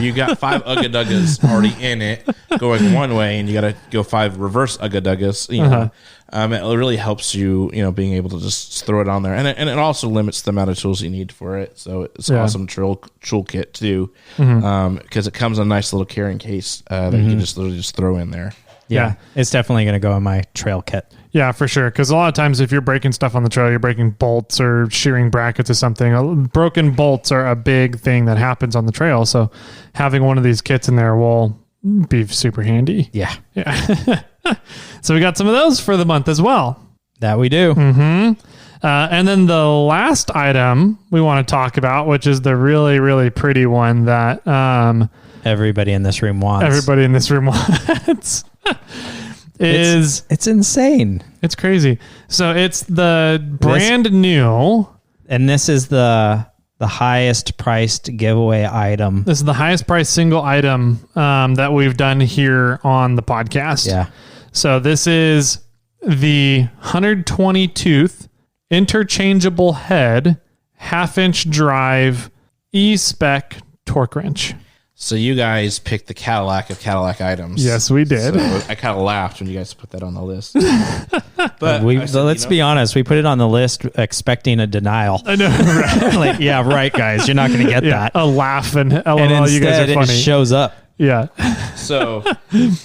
You got 5 Ugga-duggas already in it going one way, and you got to go 5 reverse Ugga-duggas. You know, it really helps you, being able to just throw it on there, and it also limits the amount of tools you need for it. So it's an awesome tool kit too, because it comes in a nice little carrying case that you can just literally just throw in there. Yeah, it's definitely going to go in my trail kit. Yeah, for sure. Because a lot of times if you're breaking stuff on the trail, you're breaking bolts or shearing brackets or something. Broken bolts are a big thing that happens on the trail. So having one of these kits in there will be super handy. Yeah. So we got some of those for the month as well. That we do. And then the last item we want to talk about, which is the really, really pretty one that everybody in this room wants. It's insane. It's crazy. So it's the brand new, and this is the highest priced giveaway item. This is the highest priced single item that we've done here on the podcast. Yeah. So this is the 120 tooth interchangeable head 1/2-inch drive Spec torque wrench. So you guys picked the Cadillac of Cadillac items. Yes, we did. So I kind of laughed when you guys put that on the list. But let's be honest. We put it on the list expecting a denial. I know, right? Like, yeah, right, guys. You're not going to get that. A laugh and LOL, and instead, you guys are funny. it shows up. Yeah. So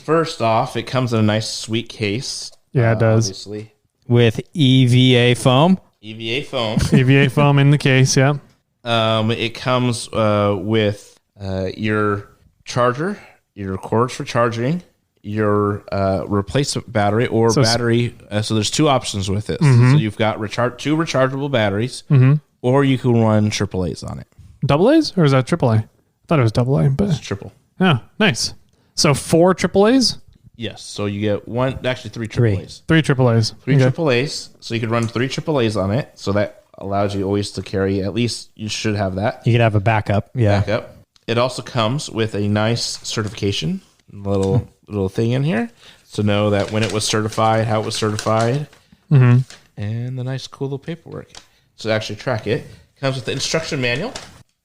first off, it comes in a nice sweet case. Yeah, it does. Obviously. With EVA foam. EVA foam. EVA foam in the case, yeah. It comes with your charger, your cords for charging, your replacement battery battery. So there's 2 options with it. So you've got 2 rechargeable batteries, or you can run AAAs on it. Double A's or is that AAA? I thought it was AA, but it's triple. Yeah, nice. So 4 AAAs? Yes. So you get 3 AAAs. 3 AAAs. 3 AAAs. So you could run 3 AAAs on it. So that allows you always to carry, at least you should have that. You could have a backup. Yeah. Backup. It also comes with a nice certification, little thing in here to know that when it was certified, how it was certified, and the nice cool little paperwork. So to actually track it, comes with the instruction manual,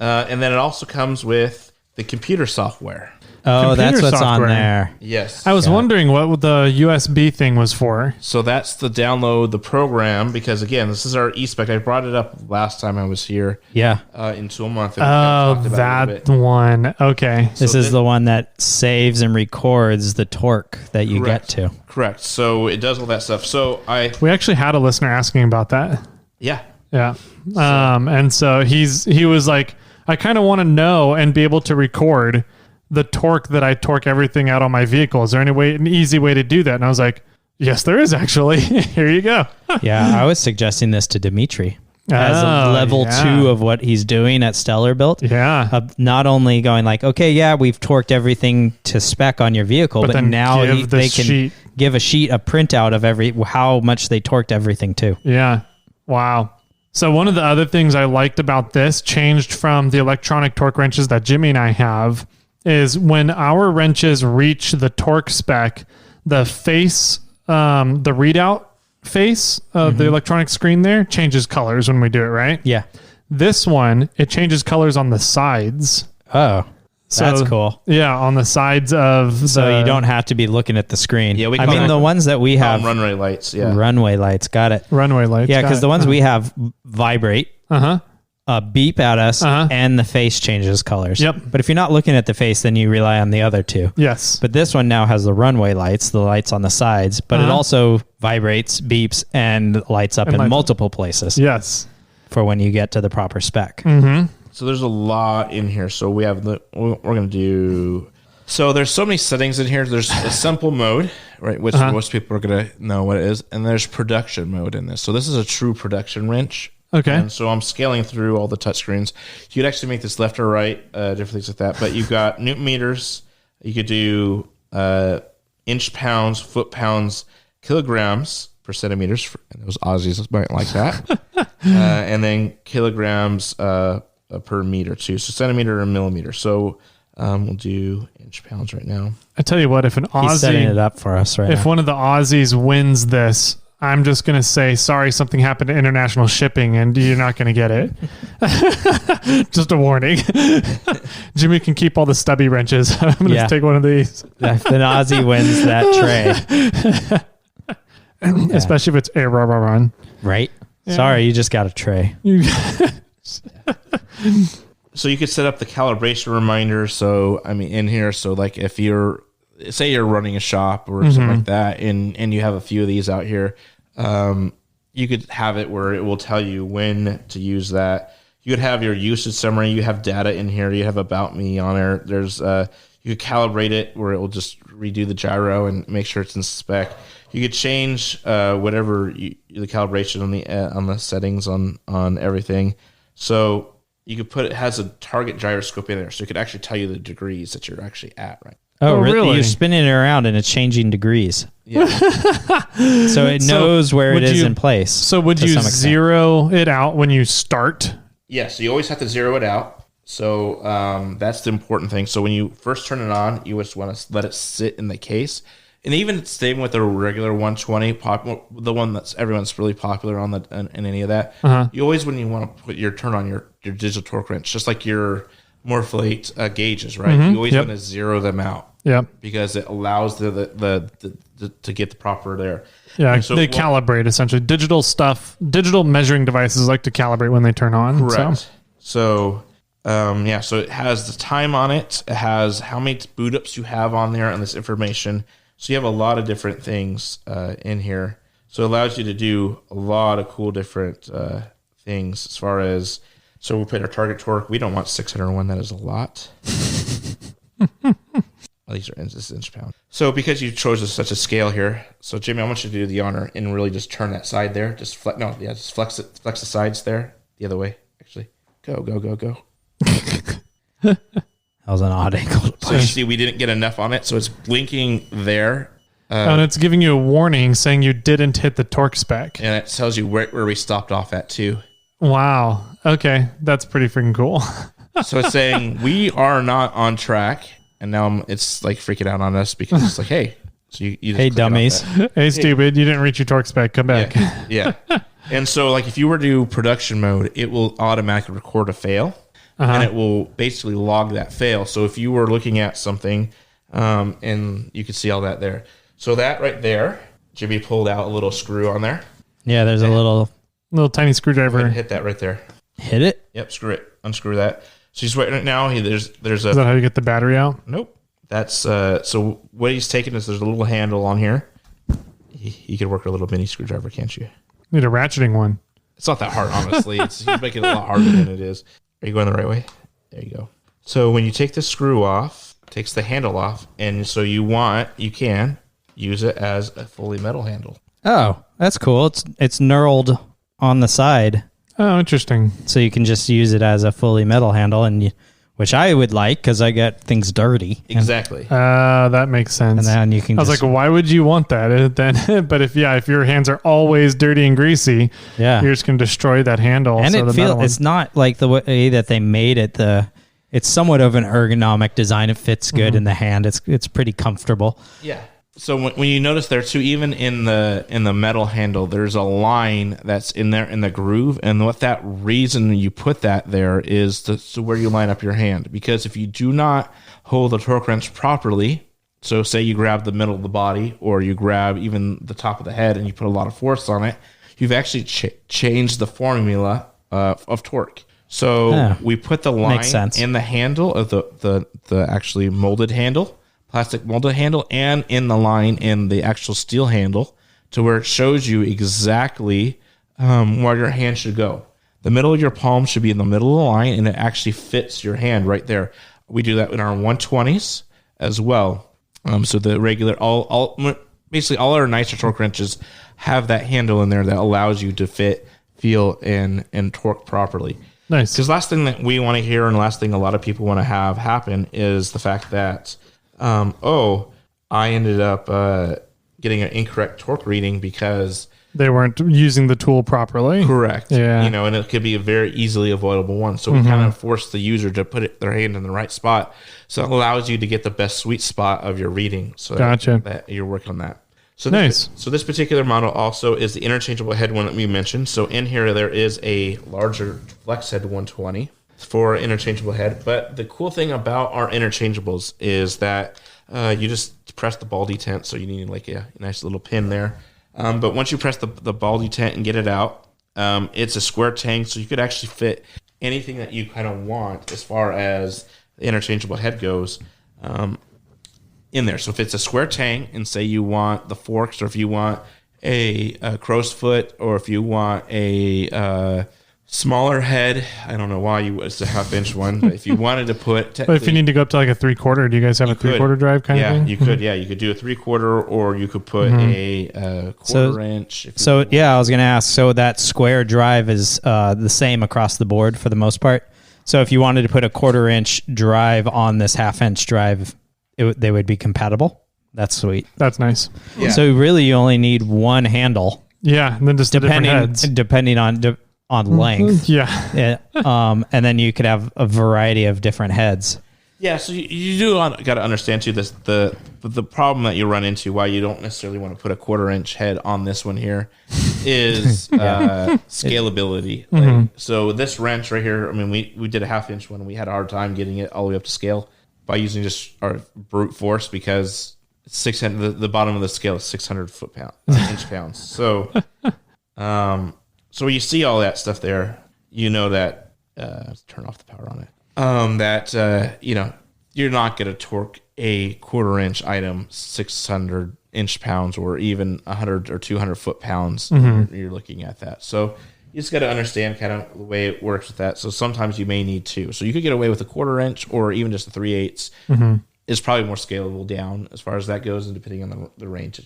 and then it also comes with the computer software. Oh, that's what's on there. Yes. I was wondering what the USB thing was for. So that's to download the program, because again, this is our eSpec. I brought it up last time I was here. Yeah. In 2 months. Oh, that one. Okay. This is the one that saves and records the torque that you get to. Correct. So it does all that stuff. So we actually had a listener asking about that. Yeah. Yeah. And so he was like, I kind of want to know and be able to record the torque that I torque everything out on my vehicle. Is there an easy way to do that? And I was like, yes, there is actually. Here you go. Yeah, I was suggesting this to Dimitri as a level 2 of what he's doing at Stellar Built. Yeah. Not only going like, okay, yeah, we've torqued everything to spec on your vehicle, but now they can give a printout of how much they torqued everything to. Yeah. Wow. So one of the other things I liked about this, changed from the electronic torque wrenches that Jimmy and I have, is when our wrenches reach the torque spec, the face, the readout face of the electronic screen there changes colors when we do it, right? Yeah. This one, it changes colors on the sides. Oh, that's cool. Yeah, on the sides of So you don't have to be looking at the screen. Yeah, the ones that we have... runway lights, yeah. Runway lights, got it. Runway lights. Yeah, because the ones we have vibrate. Beep at us, and the face changes colors. Yep. But if you're not looking at the face, then you rely on the other 2. Yes. But this one now has the runway lights, the lights on the sides, but it also vibrates, beeps, and lights up in multiple places. Yes. For when you get to the proper spec. So there's a lot in here. So we're going to do... So there's so many settings in here. There's a simple mode, right? Which most people are going to know what it is. And there's production mode in this. So this is a true production wrench. Okay. And so I'm scaling through all the touchscreens. You could actually make this left or right, different things like that. But you've got Newton meters. You could do inch pounds, foot pounds, kilograms per centimeters. And those Aussies might like that. And then kilograms per meter too. So centimeter and millimeter. So we'll do inch pounds right now. I tell you what, if an He's setting it Aussie, up for us right if now. one of the Aussies wins this, I'm just going to say, sorry, something happened to international shipping and you're not going to get it. Just a warning. Jimmy can keep all the stubby wrenches. I'm going to take one of these. If an Aussie wins that tray. Especially if it's a run. Right? Yeah. Sorry, you just got a tray. So you could set up the calibration reminder. So, I mean, in here, so like if you're, say you're running a shop or something like that, and you have a few of these out here, you could have it where it will tell you when to use that. You could have your usage summary. You have data in here. You have about me on there. There's, you could calibrate it where it will just redo the gyro and make sure it's in spec. You could change whatever the calibration on the settings on everything. So you could it has a target gyroscope in there, so it could actually tell you the degrees that you're actually at, right? Oh, really? really? You're spinning it around and it's changing degrees. Yeah. So it knows where it is in place. So would you zero it out when you start? Yeah, so you always have to zero it out. So that's the important thing. So when you first turn it on, you just want to let it sit in the case. And even staying with the regular 120, the one that's everyone's really popular on in any of that, you always, when you want to turn on your digital torque wrench, just like your Morphlate gauges, right? You always want to zero them out. Yep. Because it allows the to get the proper there. Yeah, so they calibrate essentially. Digital measuring devices like to calibrate when they turn on. Correct. So so it has the time on it. It has how many boot ups you have on there and this information. So you have a lot of different things in here. So it allows you to do a lot of cool different things as far as, so we put our target torque. We don't want 601. That is a lot. These are inch pound. So because you chose such a scale here, so Jimmy, I want you to do the honor and really just turn that side there. Just flex the sides there. The other way, actually. Go. That was an odd angle. So you see we didn't get enough on it, so it's blinking there. And it's giving you a warning saying you didn't hit the torque spec. And it tells you where we stopped off at too. Wow. Okay. That's pretty freaking cool. So it's saying we are not on track. And now it's like freaking out on us because it's like, hey. So you just hey, dummies. Hey, stupid. You didn't reach your torque spec. Come back. Yeah. And so like if you were to do production mode, it will automatically record a fail. And it will basically log that fail. So if you were looking at something, and you could see all that there. So that right there, Jimmy pulled out a little screw on there. Yeah, there's a little tiny screwdriver. Hit that right there. Hit it? Yep, screw it. Unscrew that. So he's waiting right now. There's a. Is that how you get the battery out? Nope. That's so what he's taking is there's a little handle on here. He could work a little mini screwdriver, can't you? Need a ratcheting one. It's not that hard, honestly. He's making it a lot harder than it is. Are you going the right way? There you go. So when you take the screw off, takes the handle off, and so you can use it as a fully metal handle. Oh, that's cool. It's knurled on the side. Oh, interesting. So you can just use it as a fully metal handle, which I would like because I get things dirty. Exactly. That makes sense. And then you can. I was like, why would you want that? Then, but if your hands are always dirty and greasy, you're just gonna destroy that handle. And it's not like the way that they made it. It's somewhat of an ergonomic design. It fits good in the hand. It's pretty comfortable. Yeah. So when you notice there too, even in the metal handle, there's a line that's in there in the groove, and what that reason you put that there is to where you line up your hand. Because if you do not hold the torque wrench properly, so say you grab the middle of the body or you grab even the top of the head and you put a lot of force on it, you've actually changed the formula of torque. So we put the line in the handle of the actually molded handle. Plastic molded handle, and in the line in the actual steel handle to where it shows you exactly where your hand should go. The middle of your palm should be in the middle of the line, and it actually fits your hand right there. We do that in our 120s as well. So the regular basically all our nicer torque wrenches have that handle in there that allows you to fit, feel, and torque properly. Nice. Because last thing that we want to hear, and the last thing a lot of people want to have happen, is the fact that, I ended up getting an incorrect torque reading because they weren't using the tool properly. Correct. Yeah. You know, and it could be a very easily avoidable one. So we kind of force the user to put their hand in the right spot. So it allows you to get the best sweet spot of your reading. So Gotcha. that you're working on that. So nice. So this particular model also is the interchangeable head one that we mentioned. So in here, there is a larger flex head 120 for interchangeable head. But the cool thing about our interchangeables is that you just press the ball detent. So you need like a nice little pin there. But once you press the ball detent and get it out, it's a square tank. So you could actually fit anything that you kind of want as far as the interchangeable head goes in there. So if it's a square tang and say you want the forks, or if you want a crow's foot, or if you want a smaller head, I don't know why it's a half-inch one, but if you wanted to put... But if you need to go up to like a 3/4, do you guys have a 3/4 drive kind of thing? You could. Yeah, you could do a 3/4, or you could put a quarter inch. So I was going to ask, so that square drive is the same across the board for the most part? So if you wanted to put a 1/4 inch drive on this 1/2 inch drive, they would be compatible? That's sweet. That's nice. Yeah. So really you only need one handle. Yeah, and then just the different heads. Depending on length. Yeah. And then you could have a variety of different heads. Yeah, so you do got to understand too this the problem that you run into why you don't necessarily want to put a 1/4 inch head on this one here is scalability. So this wrench right here, I mean, we did a 1/2 inch one and we had a hard time getting it all the way up to scale by using just our brute force because 600 the bottom of the scale is 600 inch pounds. So so when you see all that stuff there, you know that turn off the power on it. You're not going to torque a 1/4 inch item 600 inch pounds or even 100 or 200 foot pounds. You're looking at that. So you just got to understand kind of the way it works with that. So sometimes you may need two. So you could get away with a 1/4 inch or even just a 3/8. It's probably more scalable down as far as that goes, and depending on the range.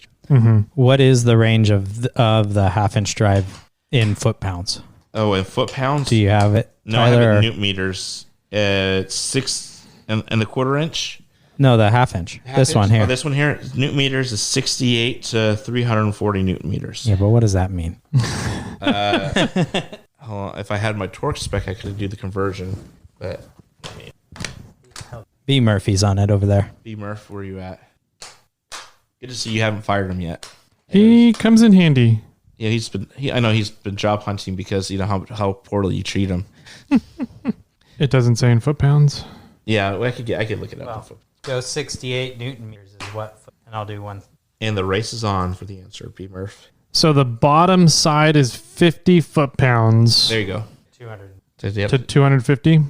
What is the range of the 1/2 inch drive in foot pounds? Oh, in foot pounds? Do you have it? No, Tyler, I have it in newton meters. It's 6 and the 1/4 inch. No, the 1/2 inch. This one here. Oh, this one here, newton meters is 68 to 340 newton meters. Yeah, but what does that mean? Hold on. If I had my torque spec, I could do the conversion. But B Murphy's on it over there. B Murph, where are you at? Good to see you haven't fired him yet. He comes in handy. Yeah, I know he's been job hunting because you know how poorly you treat him. It doesn't say in foot pounds. Yeah, I could look it up. Well, go 68 newton meters is what, and I'll do one. And the race is on for the answer, B Murph. So the bottom side is 50 foot pounds. There you go. 200 to 250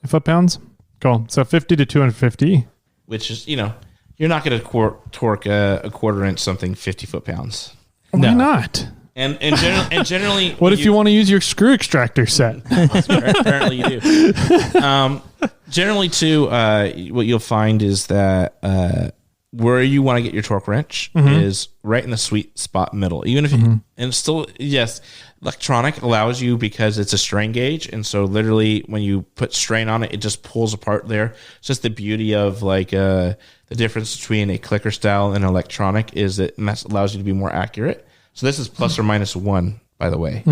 foot pounds. Cool. So 50 to 250. Which is, you're not going to torque a 1/4 inch something 50 foot pounds. Why not? And generally, what if you want to use your screw extractor set? Apparently you do. Generally, too, what you'll find is that where you want to get your torque wrench is right in the sweet spot middle. Even if and still, yes, electronic allows you because it's a strain gauge, and so literally when you put strain on it, it just pulls apart there. It's just the beauty of the difference between a clicker style and electronic is that that allows you to be more accurate. So this is plus or minus 1, by the way.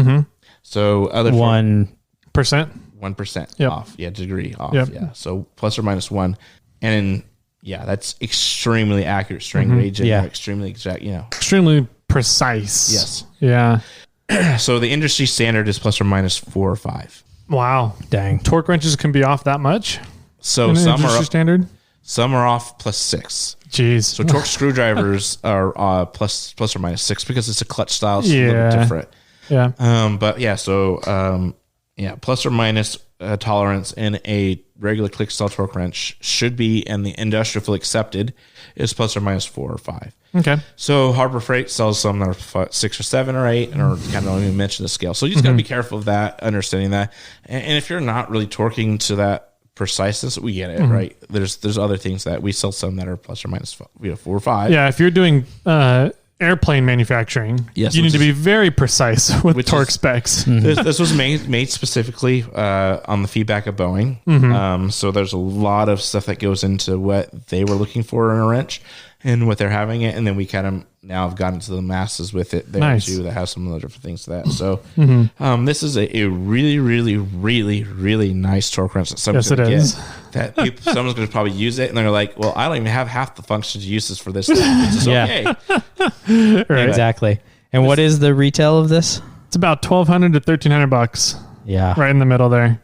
So other 1%, 1% off, degree off, So plus or minus 1, and that's extremely accurate strain gauge, and extremely exact, extremely precise. Yes, So the industry standard is plus or minus 4 or 5. Wow, dang! Torque wrenches can be off that much. So some are standard. Some are off plus 6. Jeez. So torque screwdrivers are plus or minus 6 because it's a clutch style. It's a little bit different. Yeah. So plus or minus tolerance in a regular click style torque wrench should be, and the industrial accepted is plus or minus 4 or 5. Okay. So Harbor Freight sells some that are 6 or 7 or 8, and or kind of don't even mention the scale. So you just got to be careful of that, understanding that. And if you're not really torquing to that preciseness, we get it, right? There's other things that we sell some that are plus or minus 4 or 5. Yeah, if you're doing airplane manufacturing, Yes, you need which to be very precise with torque specs. This was made specifically on the feedback of Boeing. So there's a lot of stuff that goes into what they were looking for in a wrench and what they're having it. And then we kind of now have gotten to the masses with it there too, that has some other different things to that. So this is a really, really, really, really nice torque wrench that someone's going to get. That someone's going to probably use it and they're like, well, I don't even have half the functions uses for this. It's just okay. Right. Exactly. And what is the retail of this? It's about $1,200 to $1,300. Yeah. Right in the middle there.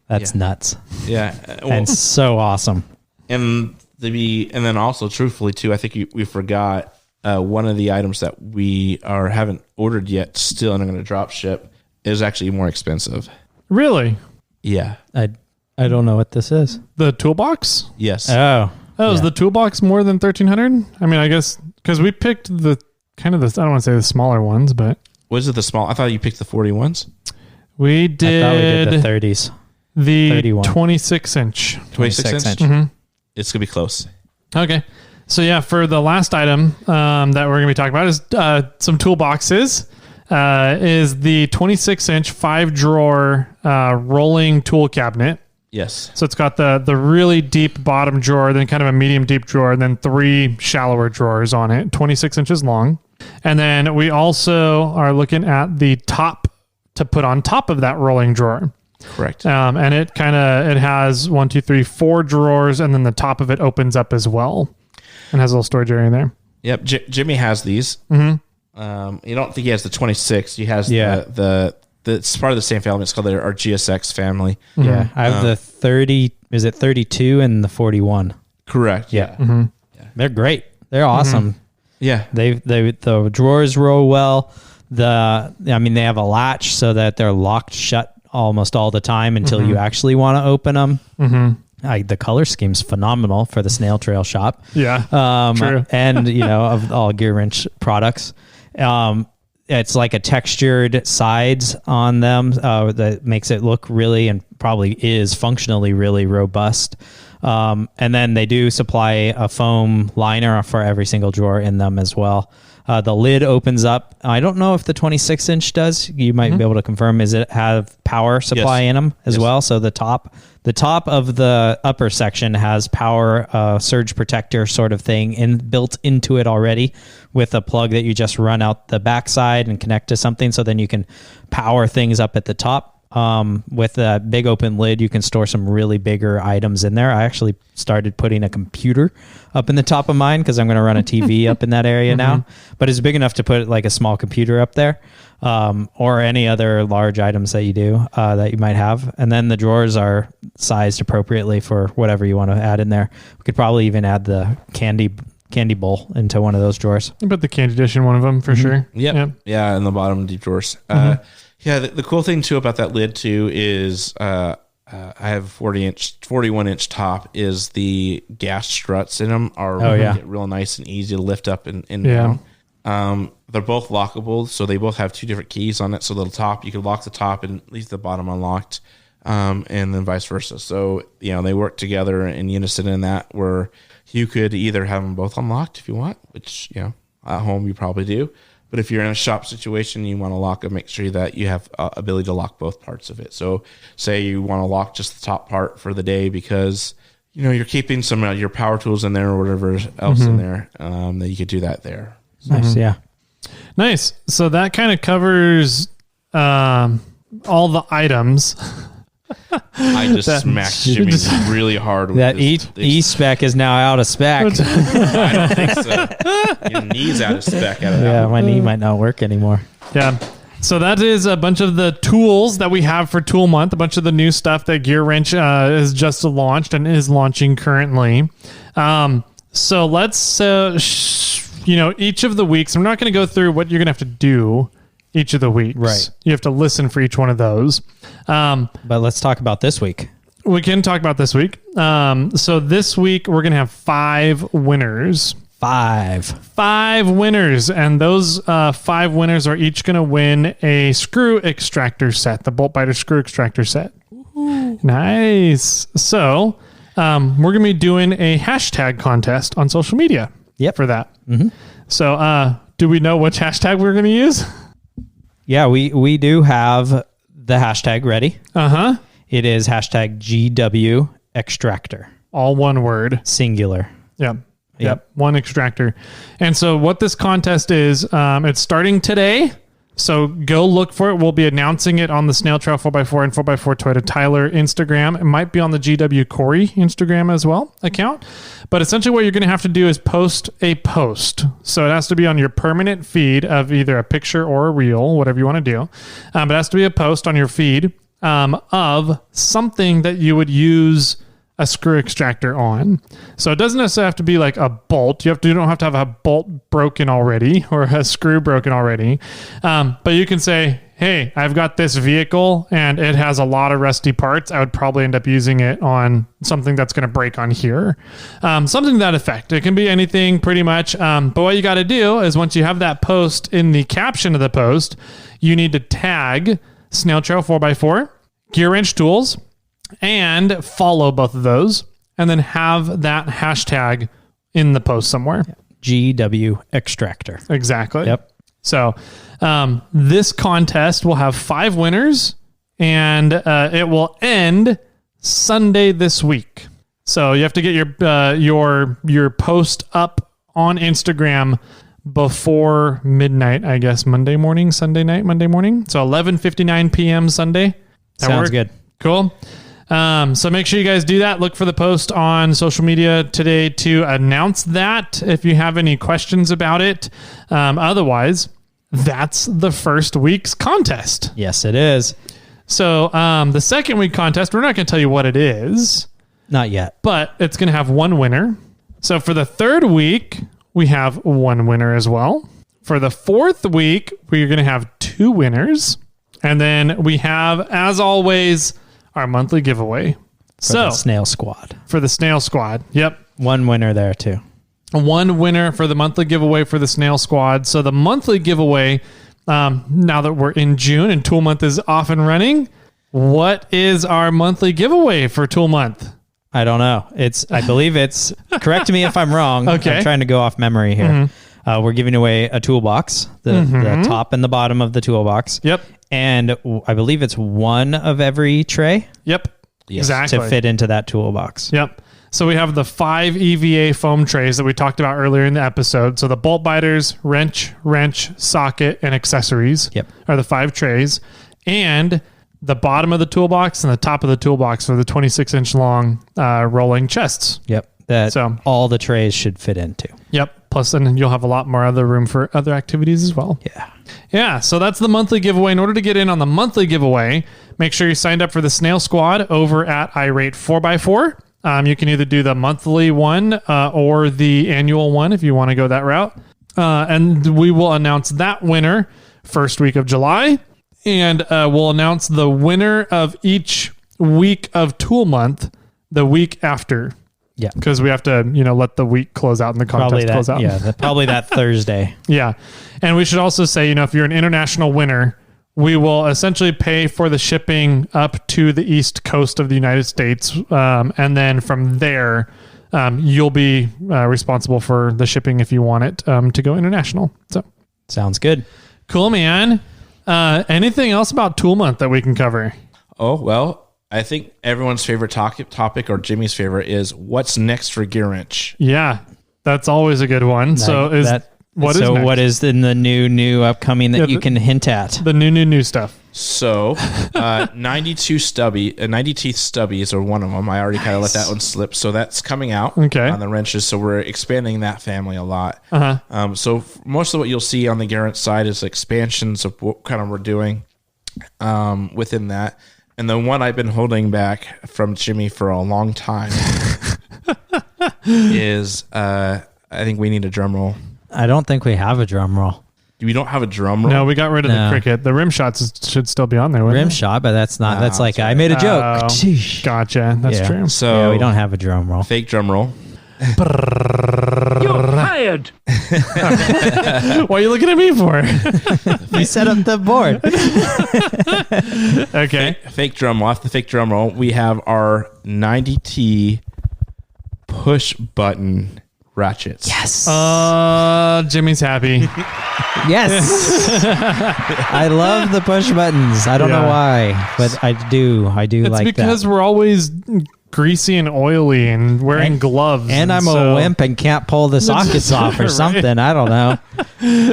That's nuts. Yeah. And so awesome. And then also truthfully too, I think we forgot one of the items that we haven't ordered yet still and are going to drop ship is actually more expensive. Really? Yeah. I don't know what this is. The toolbox? Yes. Is the toolbox more than $1,300? I mean, I guess because we picked the kind of the, I don't want to say the smaller ones, but was it the small? I thought you picked the 40 ones. We did. I thought we did the 30s. The 31. 26 inch. 26 inch. It's gonna be close. Okay. So yeah, for the last item that we're going to be talking about is some toolboxes. Is the 26-inch 5-drawer rolling tool cabinet. Yes. So it's got the really deep bottom drawer, then kind of a medium deep drawer, and then 3 shallower drawers on it, 26 inches long. And then we also are looking at the top to put on top of that rolling drawer. Correct. And it has 1, 2, 3, 4 drawers, and then the top of it opens up as well. And has a little storage area in there. Yep. Jimmy has these. You don't think he has the 26. He has the it's part of the same family. It's called our GSX family. Yeah. I have the 30, is it 32 and the 41? Correct. Yeah. Yeah. They're great. They're awesome. Yeah. The drawers roll well. They have a latch so that they're locked shut almost all the time until you actually want to open them. The color scheme's phenomenal for the Snail Trail shop. Yeah, true. And, of all Gearwrench products. It's like a textured sides on them that makes it look really and probably is functionally really robust. And then they do supply a foam liner for every single drawer in them as well. The lid opens up. I don't know if the 26-inch does. You might be able to confirm. Is it have power supply in them as well? So the top of the upper section has power surge protector sort of thing built into it already with a plug that you just run out the backside and connect to something. So then you can power things up at the top. With a big open lid, you can store some really bigger items in there. I actually started putting a computer up in the top of mine because I'm going to run a TV up in that area now. But it's big enough to put like a small computer up there, or any other large items that you do that you might have. And then the drawers are sized appropriately for whatever you want to add in there. We could probably even add the candy bowl into one of those drawers. You put the candy dish in one of them for sure. Yep. Yeah, in the bottom deep drawers. Yeah, the cool thing too about that lid too is I have 41-inch top. Is the gas struts in them are get real nice and easy to lift up and down. They're both lockable, so they both have 2 different keys on it. So the top, you can lock the top and leave the bottom unlocked, and then vice versa. So they work together in unison in that where you could either have them both unlocked if you want, which at home you probably do. But if you're in a shop situation, you want to lock them, make sure that you have ability to lock both parts of it. So say you want to lock just the top part for the day because, you're keeping some of your power tools in there or whatever else in there, that you could do that there. Nice. Yeah. Nice. So that kind of covers all the items. I just smacked Jimmy really hard with that E-Spec is now out of spec. I don't think so. Your knee's out of spec. My knee might not work anymore. Yeah. So that is a bunch of the tools that we have for Tool Month, a bunch of the new stuff that Gearwrench has just launched and is launching currently. So let's, each of the weeks, I'm not going to go through what you're going to have to do each of the weeks. Right. You have to listen for each one of those. But let's talk about this week. We can talk about this week. So this week we're going to have 5 winners. 5 winners. And those 5 winners are each going to win a screw extractor set, the bolt biter screw extractor set. Ooh. Nice. So we're going to be doing a hashtag contest on social media for that. So do we know which hashtag we're going to use? Yeah, we do have the hashtag ready. Uh-huh. It is hashtag GW Extractor. All one word. Singular. Yep. One extractor. And so what this contest is, it's starting today. So go look for it. We'll be announcing it on the Snail Trail 4x4 and 4x4 Toyota Tyler Instagram. It might be on the GW Corey Instagram as well account. But essentially what you're going to have to do is post a post. So it has to be on your permanent feed of either a picture or a reel, whatever you want to do. But it has to be a post on your feed of something that you would use a screw extractor on. So it doesn't necessarily have to be like a bolt. You don't have to have a bolt broken already or a screw broken already. But you can say, hey, I've got this vehicle and it has a lot of rusty parts. I would probably end up using it on something that's going to break on here. Something to that effect. It can be anything pretty much. But what you got to do is once you have that post, in the caption of the post, you need to tag Snail Trail 4x4, Gearwrench Tools, and follow both of those, and then have that hashtag in the post somewhere. GW Extractor. Exactly. Yep. So this contest will have 5 winners, and it will end Sunday this week. So you have to get your post up on Instagram before midnight, I guess, Monday morning. So 11:59 p.m. Sunday. Sounds good. Cool. So make sure you guys do that. Look for the post on social media today to announce that if you have any questions about it. Otherwise, that's the first week's contest. Yes, it is. So the second week contest, we're not going to tell you what it is. Not yet. But it's going to have one winner. So for the third week, we have one winner as well. For the fourth week, we're going to have 2 winners. And then we have, as always, our monthly giveaway. For the Snail Squad. For the Snail Squad. Yep. One winner there too. One winner for the monthly giveaway for the Snail Squad. So the monthly giveaway, now that we're in June and Tool Month is off and running, what is our monthly giveaway for Tool Month? I don't know. I believe it's, correct me if I'm wrong. Okay. I'm trying to go off memory here. Mm-hmm. We're giving away a toolbox, the top and the bottom of the toolbox. Yep. And I believe it's one of every tray. Yep. Yes. Exactly. To fit into that toolbox. Yep. So we have the 5 EVA foam trays that we talked about earlier in the episode. So the bolt biters, wrench, socket, and accessories are the 5 trays. And the bottom of the toolbox and the top of the toolbox are the 26-inch long rolling chests. Yep. That all the trays should fit into. Yep. Plus, and you'll have a lot more other room for other activities as well. Yeah. So that's the monthly giveaway. In order to get in on the monthly giveaway, make sure you signed up for the Snail Squad over at iRate 4x4. You can either do the monthly one or the annual one if you want to go that route. And we will announce that winner first week of July. And we'll announce the winner of each week of Tool Month the week after. Yeah. Because we have to, let the week close out and the contest close out. Yeah, probably that Thursday. Yeah. And we should also say, if you're an international winner, we will essentially pay for the shipping up to the East Coast of the United States. And then from there, you'll be responsible for the shipping if you want it to go international. So sounds good. Cool, man. Anything else about Tool Month that we can cover? Oh, well, I think everyone's favorite topic, or Jimmy's favorite, is what's next for Gearwrench. Yeah, that's always a good one. What is in the new upcoming that you can hint at? The new stuff. So, 92 Stubby, 90 teeth Stubbies are one of them. I already kind of let that one slip. So that's coming out on the wrenches. So we're expanding that family a lot. So most of what you'll see on the Gearwrench side is expansions of what kind of we're doing within that. And the one I've been holding back from Jimmy for a long time is, I think we need a drum roll. I don't think we have a drum roll. We don't have a drum roll? No, we got rid of the cricket. The rim shots should still be on there. Rim shot, but that's not. That's like, I made a joke. Gotcha. That's true. So we don't have a drum roll. Fake drum roll. You're hired. What are you looking at me for? We set up the board. Okay. Fake drum roll. Off the fake drum roll, we have our 90T push button Ratchets. Yes. Jimmy's happy. Yes. I love the push buttons. I don't know why, but I do. It's like because that. we're always greasy and oily and wearing gloves. And I'm a wimp and can't pull the sockets off or something. I don't know.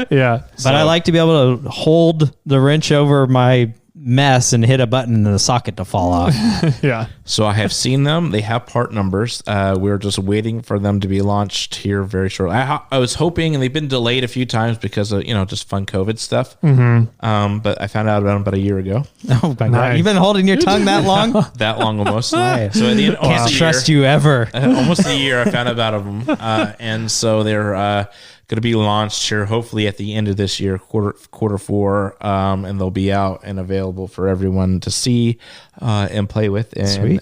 Yeah. But I like to be able to hold the wrench over my mess and hit a button and the socket to fall off. Yeah. So I have seen them. They have part numbers. We're just waiting for them to be launched here very shortly. I was hoping, and they've been delayed a few times because of, just fun COVID stuff. Mm-hmm. But I found out about them about a year ago. Oh my God. You've been holding your tongue that long? That long almost. Nice. So at the end, can't trust you ever. Almost a year I found out about them. And so they're going to be launched here hopefully at the end of this year, quarter four, and they'll be out and available for everyone to see and play with. And Sweet.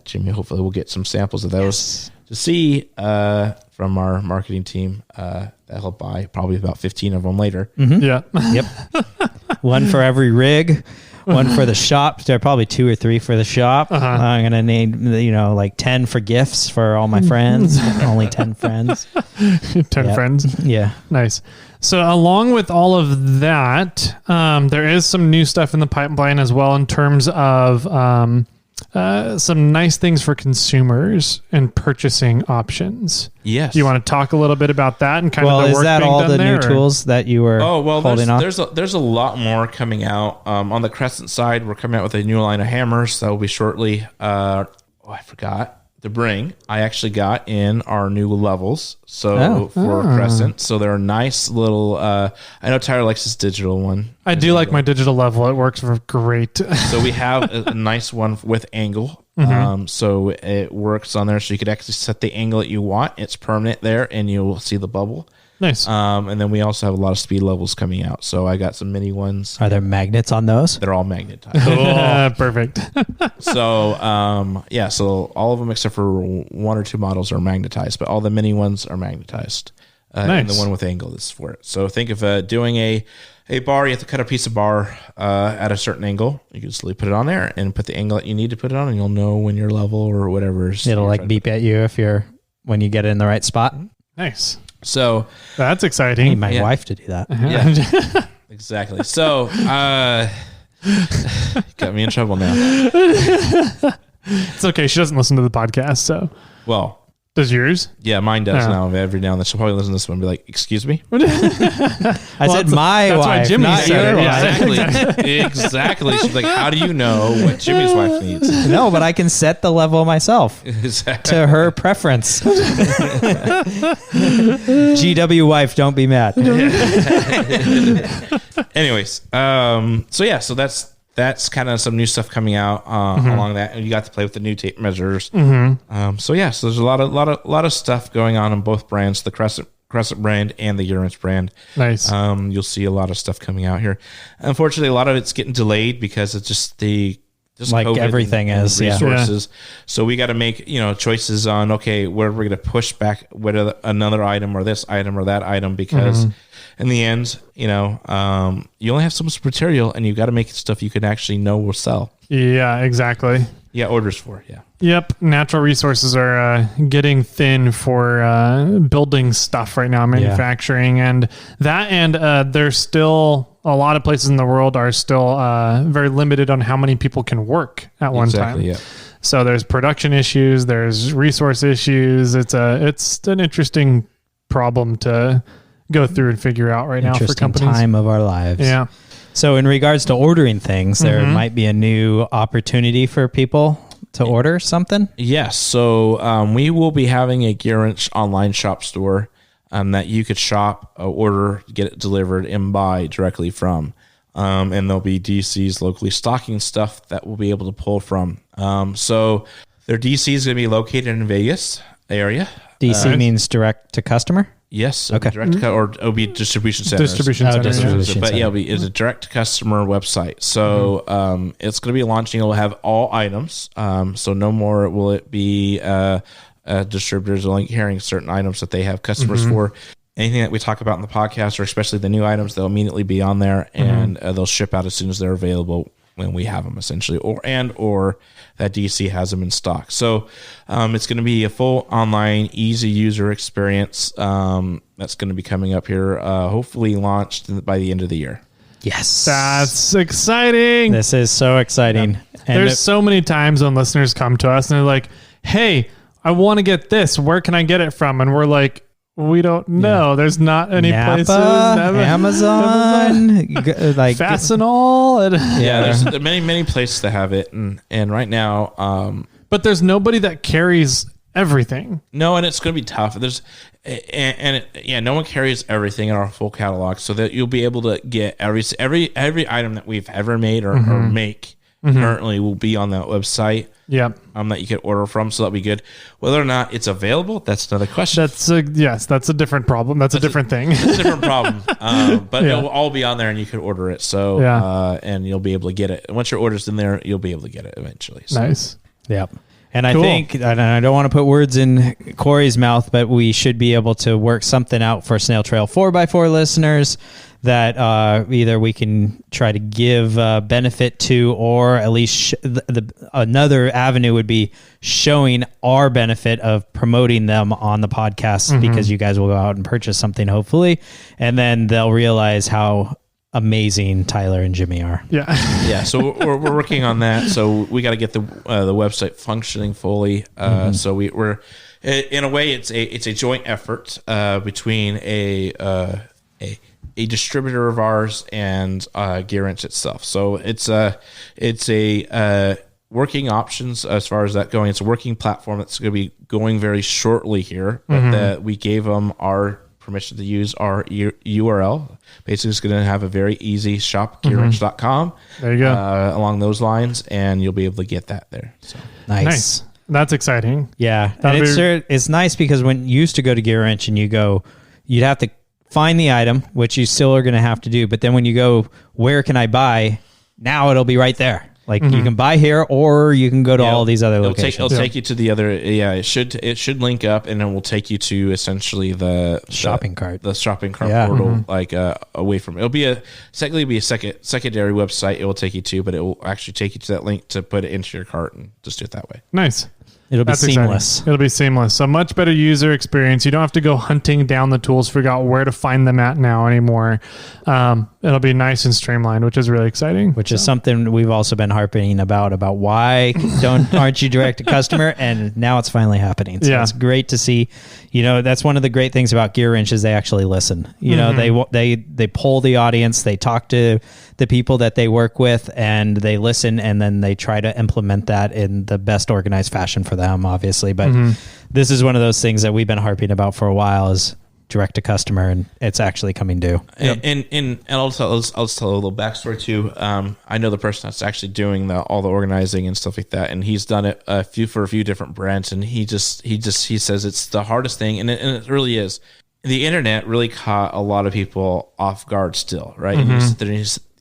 Jimmy, hopefully we'll get some samples of those to see from our marketing team. That'll buy probably about 15 of them later. Mm-hmm. Yeah. Yep. One for every rig. One for the shop. There are probably 2 or 3 for the shop. I'm going to need, like 10 for gifts for all my friends. Only 10 friends. 10 friends. Yeah. Nice. So along with all of that, there is some new stuff in the pipeline as well in terms of some nice things for consumers and purchasing options. Yes. Do you want to talk a little bit about that and kind of the work is that being all done the there, new tools that you were holding on? There's a lot more coming out. On the Crescent side, we're coming out with a new line of hammers that will be shortly. I forgot to bring. I actually got in our new levels. So for Crescent. So they're a nice little, I know Tyler likes this digital one. I do like my digital level. It works great. So we have a nice one with angle. So it works on there. So you could actually set the angle that you want. It's permanent there and you'll see the bubble. Nice. And then we also have a lot of speed levels coming out. So I got some mini ones. Are there magnets on those? They're all magnetized. Perfect. So, so all of them except for 1 or 2 models are magnetized, but all the mini ones are magnetized. Nice. And the one with angle is for it. So think of doing a bar. You have to cut a piece of bar at a certain angle. You can just put it on there and put the angle that you need to put it on, and you'll know when you're level or whatever. It'll like beep at you when you get it in the right spot. Nice. So that's exciting. I need my wife to do that. Yeah, exactly. So got me in trouble now. It's okay. She doesn't listen to the podcast, so. Well. Does yours? Yeah, mine does now. Every now and then she'll probably listen to this one and be like, "Excuse me." I said my wife, why Jimmy not said your it. wife. Exactly. She's like, "How do you know what Jimmy's wife needs?" No, but I can set the level myself to her preference. GW wife, don't be mad. Anyways, so that's kind of some new stuff coming out along that, and you got to play with the new tape measures. So there's a lot of stuff going on both brands, the Crescent brand and the Gearwrench brand. Nice. You'll see a lot of stuff coming out here. Unfortunately, a lot of it's getting delayed because it's just like COVID everything and is resources. Yeah. So we got to make choices on where we're going to push back with another item or this item or that item because. In the end, you only have so much material, and you got to make stuff you can actually know will sell. Yeah, exactly. Yeah, orders for it. Yeah. Yep, natural resources are getting thin for building stuff right now, manufacturing, and there's still a lot of places in the world are still very limited on how many people can work at one time. Yeah. So there's production issues, there's resource issues. It's an interesting problem to go through and figure out right now for companies. Time of our lives. Yeah. So in regards to ordering things, there might be a new opportunity for people to order something. Yes. So we will be having a Gearwrench online shop store that you could shop, order, get it delivered, and buy directly from. And there'll be DCs locally stocking stuff that we'll be able to pull from. So their DC is going to be located in Vegas area. DC means direct to customer? Yes. Okay. Direct to or it'll be distribution centers. But yeah, it's a direct to customer website. So it's going to be launching. It'll have all items. So no more will it be distributors only carrying certain items that they have customers for. Anything that we talk about in the podcast, or especially the new items, they'll immediately be on there, and they'll ship out as soon as they're available when we have them, essentially, or that DC has them in stock. So it's going to be a full online, easy user experience that's going to be coming up here, hopefully launched by the end of the year. Yes. That's exciting. This is so exciting. Yeah. And there's so many times when listeners come to us and they're like, hey, I want to get this. Where can I get it from? And we're like, we don't know. Yeah. There's not any Napa, places. Amazon, like Fastenal. There's many places that have it. And right now... but there's nobody that carries everything. No, and it's going to be tough. No one carries everything in our full catalog, so that you'll be able to get every item that we've ever made or make currently will be on that website. Yeah. That you can order from, so that'll be good. Whether or not it's available, that's another question. That's a different problem. That's a different thing. It's a different problem. But it'll all be on there, and you can order it. So and you'll be able to get it. Once your order's in there, you'll be able to get it eventually. So. Nice. Yep. And I think, and I don't want to put words in Corey's mouth, but we should be able to work something out for Snail Trail 4x4 listeners that either we can try to give benefit to, or at least another avenue would be showing our benefit of promoting them on the podcast, because you guys will go out and purchase something, hopefully, and then they'll realize how amazing Tyler and Jimmy are. Yeah. So we're working on that. So we got to get the website functioning fully. So we're in a way it's a joint effort between a distributor of ours and Gearwrench itself. So it's a working options as far as that going. It's a working platform that's going to be going very shortly here, but that we gave them our permission to use our URL. Basically, it's going to have a very easy shop, gearwrench.com. There you go. Along those lines, and you'll be able to get that there. So Nice. That's exciting. Yeah. And it's nice because when you used to go to Gearwrench and you'd have to find the item, which you still are going to have to do. But then when you go, where can I buy? Now it'll be right there. Like you can buy here, or you can go to all these other locations. It'll take you to the other. Yeah, it should link up, and then we'll take you to essentially the shopping cart portal, like away from. It'll be a secondary website. It will take you to, but it will actually take you to that link to put it into your cart and just do it that way. Nice. It'll be seamless. Exciting. It'll be seamless. A much better user experience. You don't have to go hunting down the tools, figure out where to find them at now anymore. It'll be nice and streamlined, which is really exciting. Which is something we've also been harping about why aren't you direct to customer? And now it's finally happening. So it's great to see. That's one of the great things about Gearwrench is they actually listen. They poll the audience, they talk to the people that they work with, and they listen, and then they try to implement that in the best organized fashion for them, obviously. But this is one of those things that we've been harping about for a while, is direct to customer, and it's actually coming due. And I'll tell a little backstory too. I know the person that's actually doing all the organizing and stuff like that, and he's done it for a few different brands, and he says it's the hardest thing, and it really is. The internet really caught a lot of people off guard still, right? And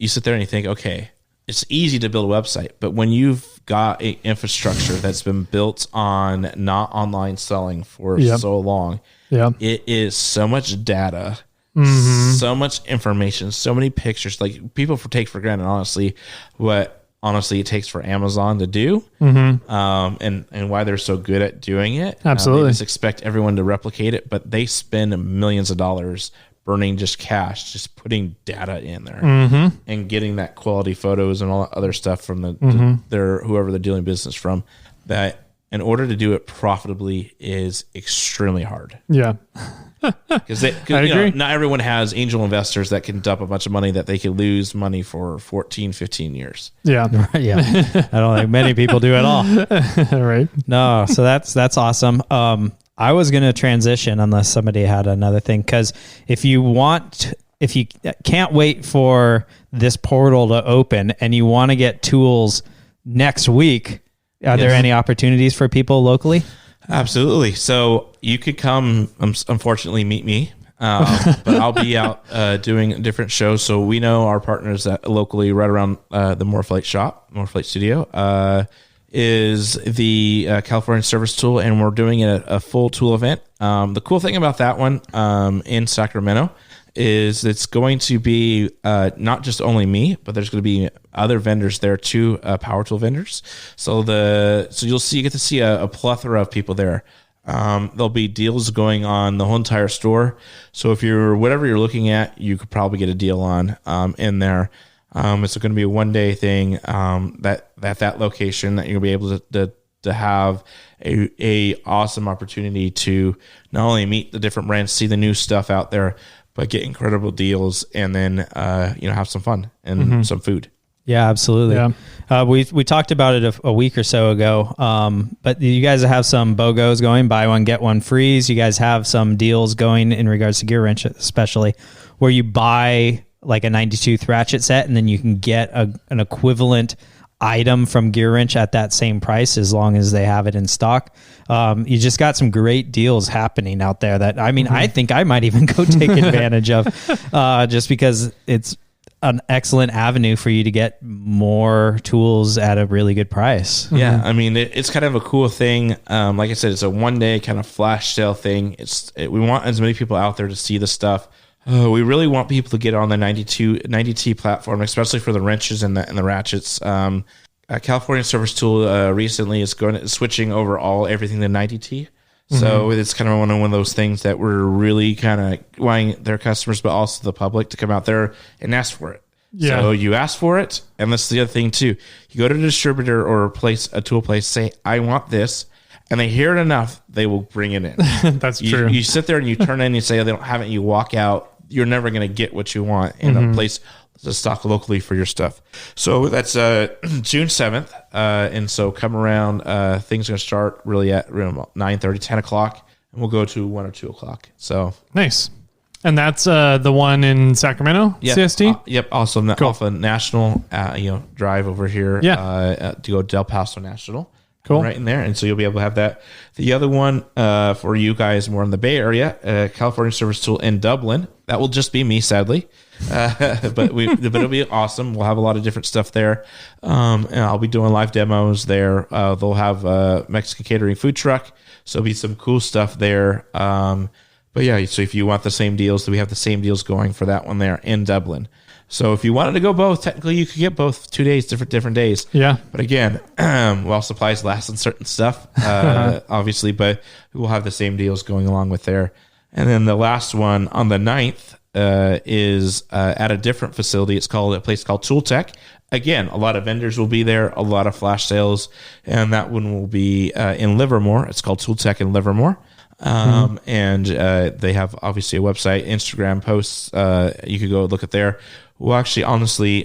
you sit there and you think, okay, it's easy to build a website, but when you've got an infrastructure that's been built on not online selling for so long, it is so much data, so much information, so many pictures. Like people take for granted, honestly, what it takes for Amazon to do, and why they're so good at doing it. Absolutely, they just expect everyone to replicate it, but they spend millions of dollars burning just cash, just putting data in there and getting that quality photos and all that other stuff from whoever they're dealing business from. That in order to do it profitably is extremely hard. Yeah. Because not everyone has angel investors that can dump a bunch of money that they could lose money for 14, 15 years. Yeah. I don't think many people do at all. Right. No. So that's awesome. I was going to transition unless somebody had another thing. Cause if you can't wait for this portal to open and you want to get tools next week, are there any opportunities for people locally? Absolutely. So you could come, unfortunately, meet me, but I'll be out doing different shows. So we know our partners locally right around the Morphlite Studio, is the California Service Tool, and we're doing a full tool event. The cool thing about that one in Sacramento is it's going to be not just only me, but there's going to be other vendors there too, power tool vendors. So you get to see a plethora of people there. There'll be deals going on the whole entire store. So if whatever you're looking at, you could probably get a deal on in there. It's going to be a 1-day thing that location that you'll be able to have a awesome opportunity to not only meet the different brands, see the new stuff out there, but get incredible deals, and then have some fun and some food. Yeah, absolutely. Yeah. We talked about it a week or so ago, but you guys have some BOGOs going, buy one, get one frees. You guys have some deals going in regards to Gearwrench, especially, where you buy like a 92 Ratchet set, and then you can get an equivalent item from Gearwrench at that same price as long as they have it in stock. You just got some great deals happening out there that, I think I might even go take advantage of, just because it's an excellent avenue for you to get more tools at a really good price. Yeah, it's kind of a cool thing. Like I said, it's a 1-day kind of flash sale thing. We want as many people out there to see the stuff. We really want people to get on the 90T platform, especially for the wrenches and the ratchets. California Service Tool recently is switching over everything to 90T. So it's kind of one of those things that we're really kind of wanting their customers, but also the public, to come out there and ask for it. Yeah. So you ask for it, and that's the other thing too. You go to a distributor or a tool place, say, I want this, and they hear it enough, they will bring it in. That's true. You sit there and you turn in and you say, they don't have it, you walk out. You're never going to get what you want in a place to stock locally for your stuff. So that's June 7th. And so come around. Things are going to start really at 9:30, 10 o'clock, and we'll go to 1 or 2 o'clock. So nice. And that's the one in Sacramento, CST? Yep. Also off of National, drive over here. Yeah. To go Del Paso National. Cool. Right in there. And so you'll be able to have that. The other one for you guys more in the Bay Area, California Service Tool in Dublin. That will just be me, sadly. But it'll be awesome. We'll have a lot of different stuff there. And I'll be doing live demos there. They'll have a Mexican catering food truck. So there'll be some cool stuff there. But yeah, so if you want the same deals, we have the same deals going for that one there in Dublin. So if you wanted to go both, technically you could get both 2 days, different days. Yeah. But again, while supplies last on certain stuff, obviously, but we'll have the same deals going along with there. And then the last one on the 9th is at a different facility. It's called a place called Tool Tech. Again, a lot of vendors will be there, a lot of flash sales, and that one will be in Livermore. It's called Tool Tech in Livermore. And they have obviously a website, Instagram posts. You could go look at there. We'll actually honestly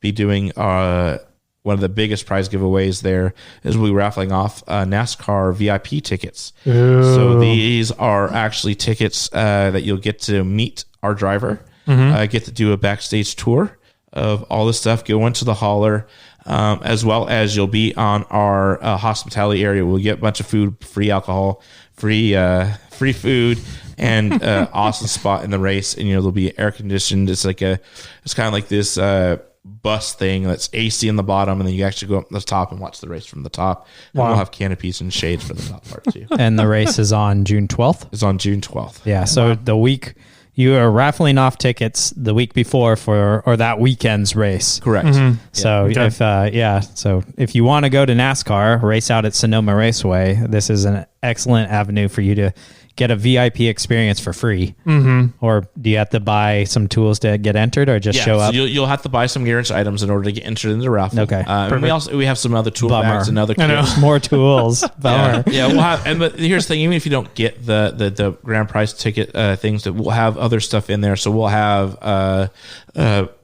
be doing one of the biggest prize giveaways there is we'll be raffling off NASCAR VIP tickets. Ooh. So these are actually tickets that you'll get to meet our driver, get to do a backstage tour of all this stuff, go into the hauler, as well as you'll be on our hospitality area. We'll get a bunch of food, free alcohol, free food, and awesome spot in the race. And there'll be air conditioned. It's kind of like this bus thing that's AC in the bottom, and then you actually go up the top and watch the race from the top. And we'll have canopies and shades for the top part too. And the race is on June 12th? It's on June 12th. Yeah, so the week you are raffling off tickets the week before or that weekend's race. Correct. So if you want to go to NASCAR, race out at Sonoma Raceway, this is an excellent avenue for you to get a VIP experience for free. Or do you have to buy some tools to get entered, or just show up? So you'll have to buy some Gearwrench items in order to get entered into the raffle. Okay. And we have some other tool bags and other kits. More tools. Bummer. Yeah, we'll have. But here's the thing: even if you don't get the grand prize ticket things, that we'll have other stuff in there. So we'll have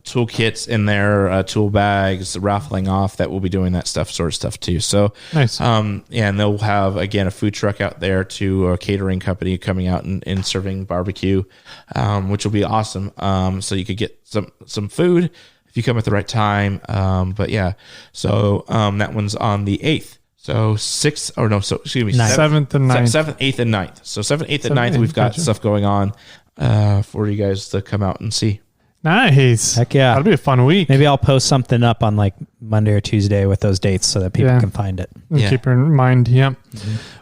tool kits in there, tool bags, raffling off. That we'll be doing that sort of stuff too. So nice. And they'll have again a food truck out there to a catering company coming out and serving barbecue, which will be awesome. So you could get some food if you come at the right time. But yeah, so that one's on the 8th. So 7th and 9th. 7th, 8th, and 9th. So 7th, 8th, and 9th, we've got stuff going on for you guys to come out and see. Nice. Heck yeah. That'll be a fun week. Maybe I'll post something up on like Monday or Tuesday with those dates so that people can find it. Keep in mind. Yep.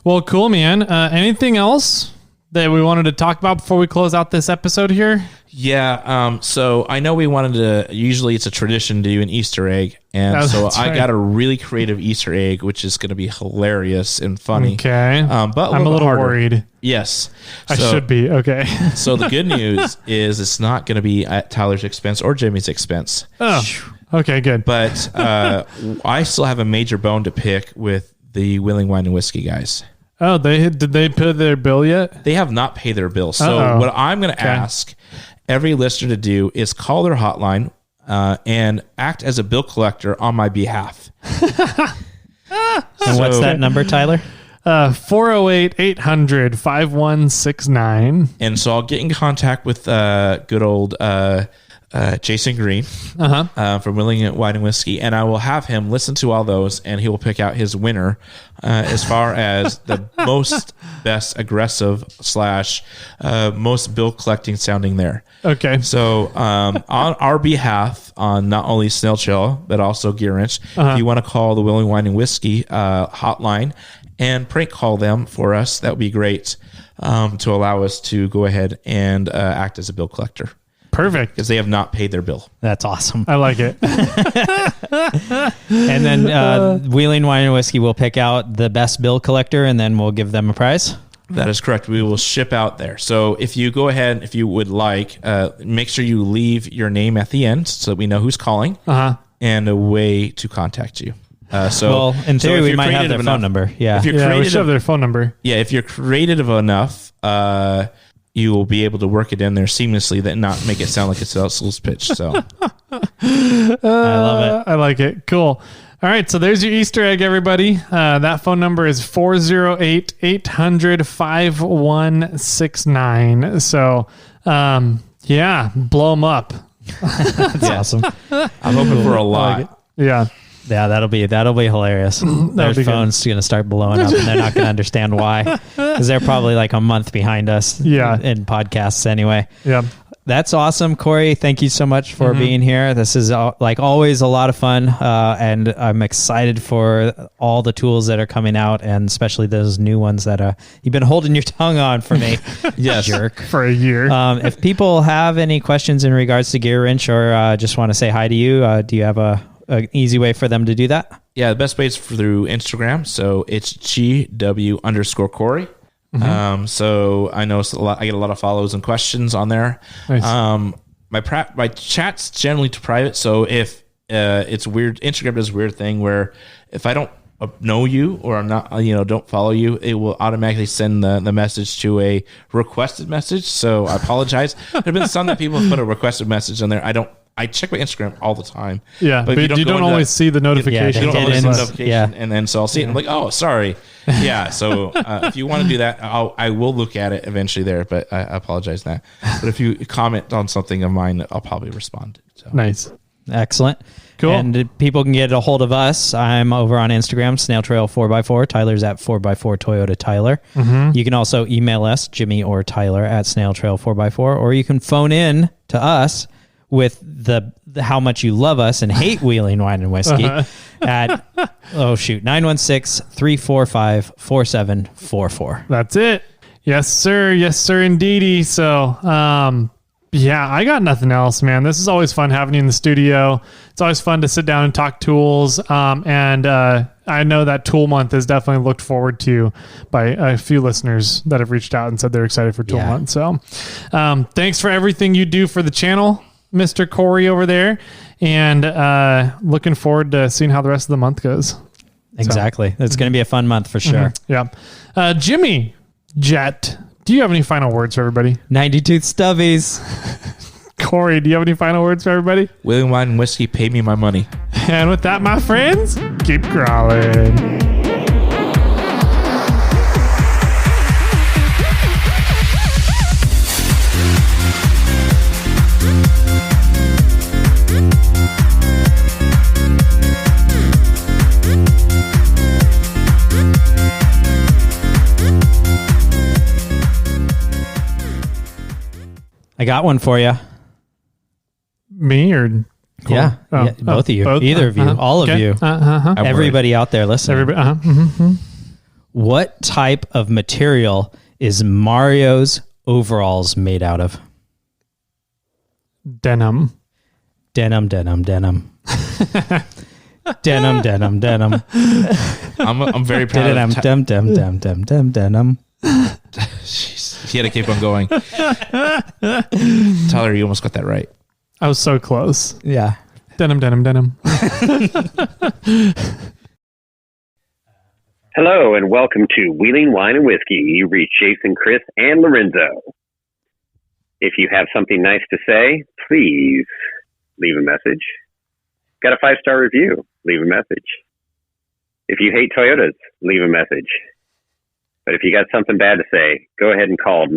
Well, cool, man. Anything else that we wanted to talk about before we close out this episode here? Yeah. So I know we wanted to, usually it's a tradition to do an Easter egg. And so I got a really creative Easter egg, which is going to be hilarious and funny. Okay. But I'm a little worried. Yes. I should be. Okay. So the good news is it's not going to be at Tyler's expense or Jimmy's expense. Oh, okay, good. But I still have a major bone to pick with the Wheeling Wine and Whiskey guys. Oh, did they pay their bill yet? They have not paid their bill. So what I'm going to ask every listener to do is call their hotline and act as a bill collector on my behalf. And what's that number, Tyler? 408-800-5169. And so I'll get in contact with good old Jason Green from Wheeling Wine and Whiskey, and I will have him listen to all those, and he will pick out his winner as far as the most best aggressive / most bill collecting sounding there. Okay. So on our behalf, on not only Snail Trail but also Gearwrench, if you want to call the Wheeling Wine and Whiskey hotline and prank call them for us, that would be great to allow us to go ahead and act as a bill collector. Perfect. Because they have not paid their bill. That's awesome. I like it. And then Wheeling Wine and Whiskey will pick out the best bill collector, and then we'll give them a prize. That is correct. We will ship out there. So if you go ahead, if you would like, make sure you leave your name at the end so that we know who's calling and a way to contact you. Well, in theory, we might have their phone number. Yeah. If you're we should have their phone number. Yeah, if you're creative enough, you will be able to work it in there seamlessly, that not make it sound like a sales pitch. So I love it. I like it. Cool. All right, so there's your Easter egg, everybody. That phone number is 408-800-5169. So, yeah, blow them up. That's awesome. I'm hoping for a lot. Like yeah. Yeah, that'll be hilarious. Their phone's going to start blowing up, and they're not going to understand why, because they're probably like a month behind us. In podcasts anyway. Yeah. That's awesome, Corey. Thank you so much for being here. This is like always a lot of fun, and I'm excited for all the tools that are coming out, and especially those new ones that you've been holding your tongue on for me. Yes, jerk. For a year. If people have any questions in regards to Gearwrench or just want to say hi to you, do you have an easy way for them to do that? Yeah, the best way is through Instagram. So it's GW_Corey. So I know I get a lot of follows and questions on there. Nice. My chat's generally to private. So if it's weird, Instagram does a weird thing where if I don't know you or I'm not, don't follow you, it will automatically send the message to a requested message. So I apologize. There have been some that people have put a requested message on there. I check my Instagram all the time. Yeah, but you don't always see the notification. You don't always see the notification, and then so I'll see it. And I'm like, oh, sorry. Yeah, so if you want to do that, I will look at it eventually there, but I apologize for that. But if you comment on something of mine, I'll probably respond. So. Nice. Excellent. Cool. And people can get a hold of us. I'm over on Instagram, Snail Trail 4x4. Tyler's at 4x4 Toyota Tyler. You can also email us, Jimmy or Tyler, at Snail Trail 4x4, or you can phone in to us with the how much you love us and hate Wheeling Wine and Whiskey at 916-345-4744. That's it. Yes, sir. Yes, sir, indeedy. So, yeah, I got nothing else, man. This is always fun having you in the studio. It's always fun to sit down and talk tools. And I know that Tool Month is definitely looked forward to by a few listeners that have reached out and said they're excited for Tool Month. So, thanks for everything you do for the channel, Mr. Corey over there, and looking forward to seeing how the rest of the month goes. Exactly. It's going to be a fun month for sure. Yeah. Jimmy Jet, do you have any final words for everybody? 92 Stubbies. Corey, do you have any final words for everybody? Wheeling Wine and Whiskey, pay me my money. And with that, my friends, keep crawling. I got one for you. Me or Corey? Yeah, both of you. Either of you. All of you. Everybody out there listening. Everybody. What type of material is Mario's overalls made out of? Denim. Denim. Denim. I'm very proud of Denim. Jeez, he had to keep on going. Tyler, you almost got that right. I was so close. Yeah. Denim. Hello and welcome to Wheeling Wine and Whiskey. You reach Jason, Chris, and Lorenzo. If you have something nice to say, please leave a message. Got a 5-star review? Leave a message. If you hate Toyotas, leave a message. But if you got something bad to say, go ahead and call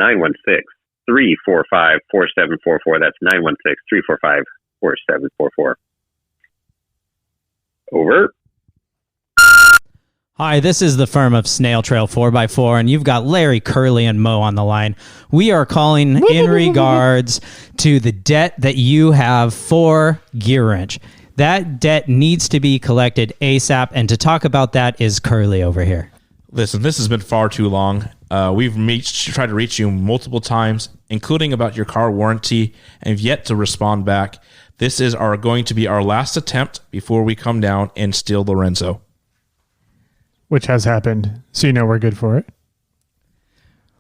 916-345-4744. That's 916-345-4744. Over. Hi, this is the firm of Snail Trail 4x4, and you've got Larry, Curly, and Mo on the line. We are calling in regards to the debt that you have for Gearwrench. That debt needs to be collected ASAP, and to talk about that is Curly over here. Listen, this has been far too long. We've tried to reach you multiple times, including about your car warranty, and have yet to respond back. This is going to be our last attempt before we come down and steal Lorenzo. Which has happened, so you know we're good for it.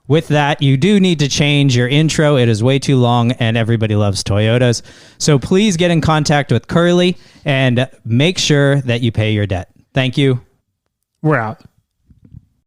With that, you do need to change your intro. It is way too long, and everybody loves Toyotas. So please get in contact with Curly and make sure that you pay your debt. Thank you. We're out.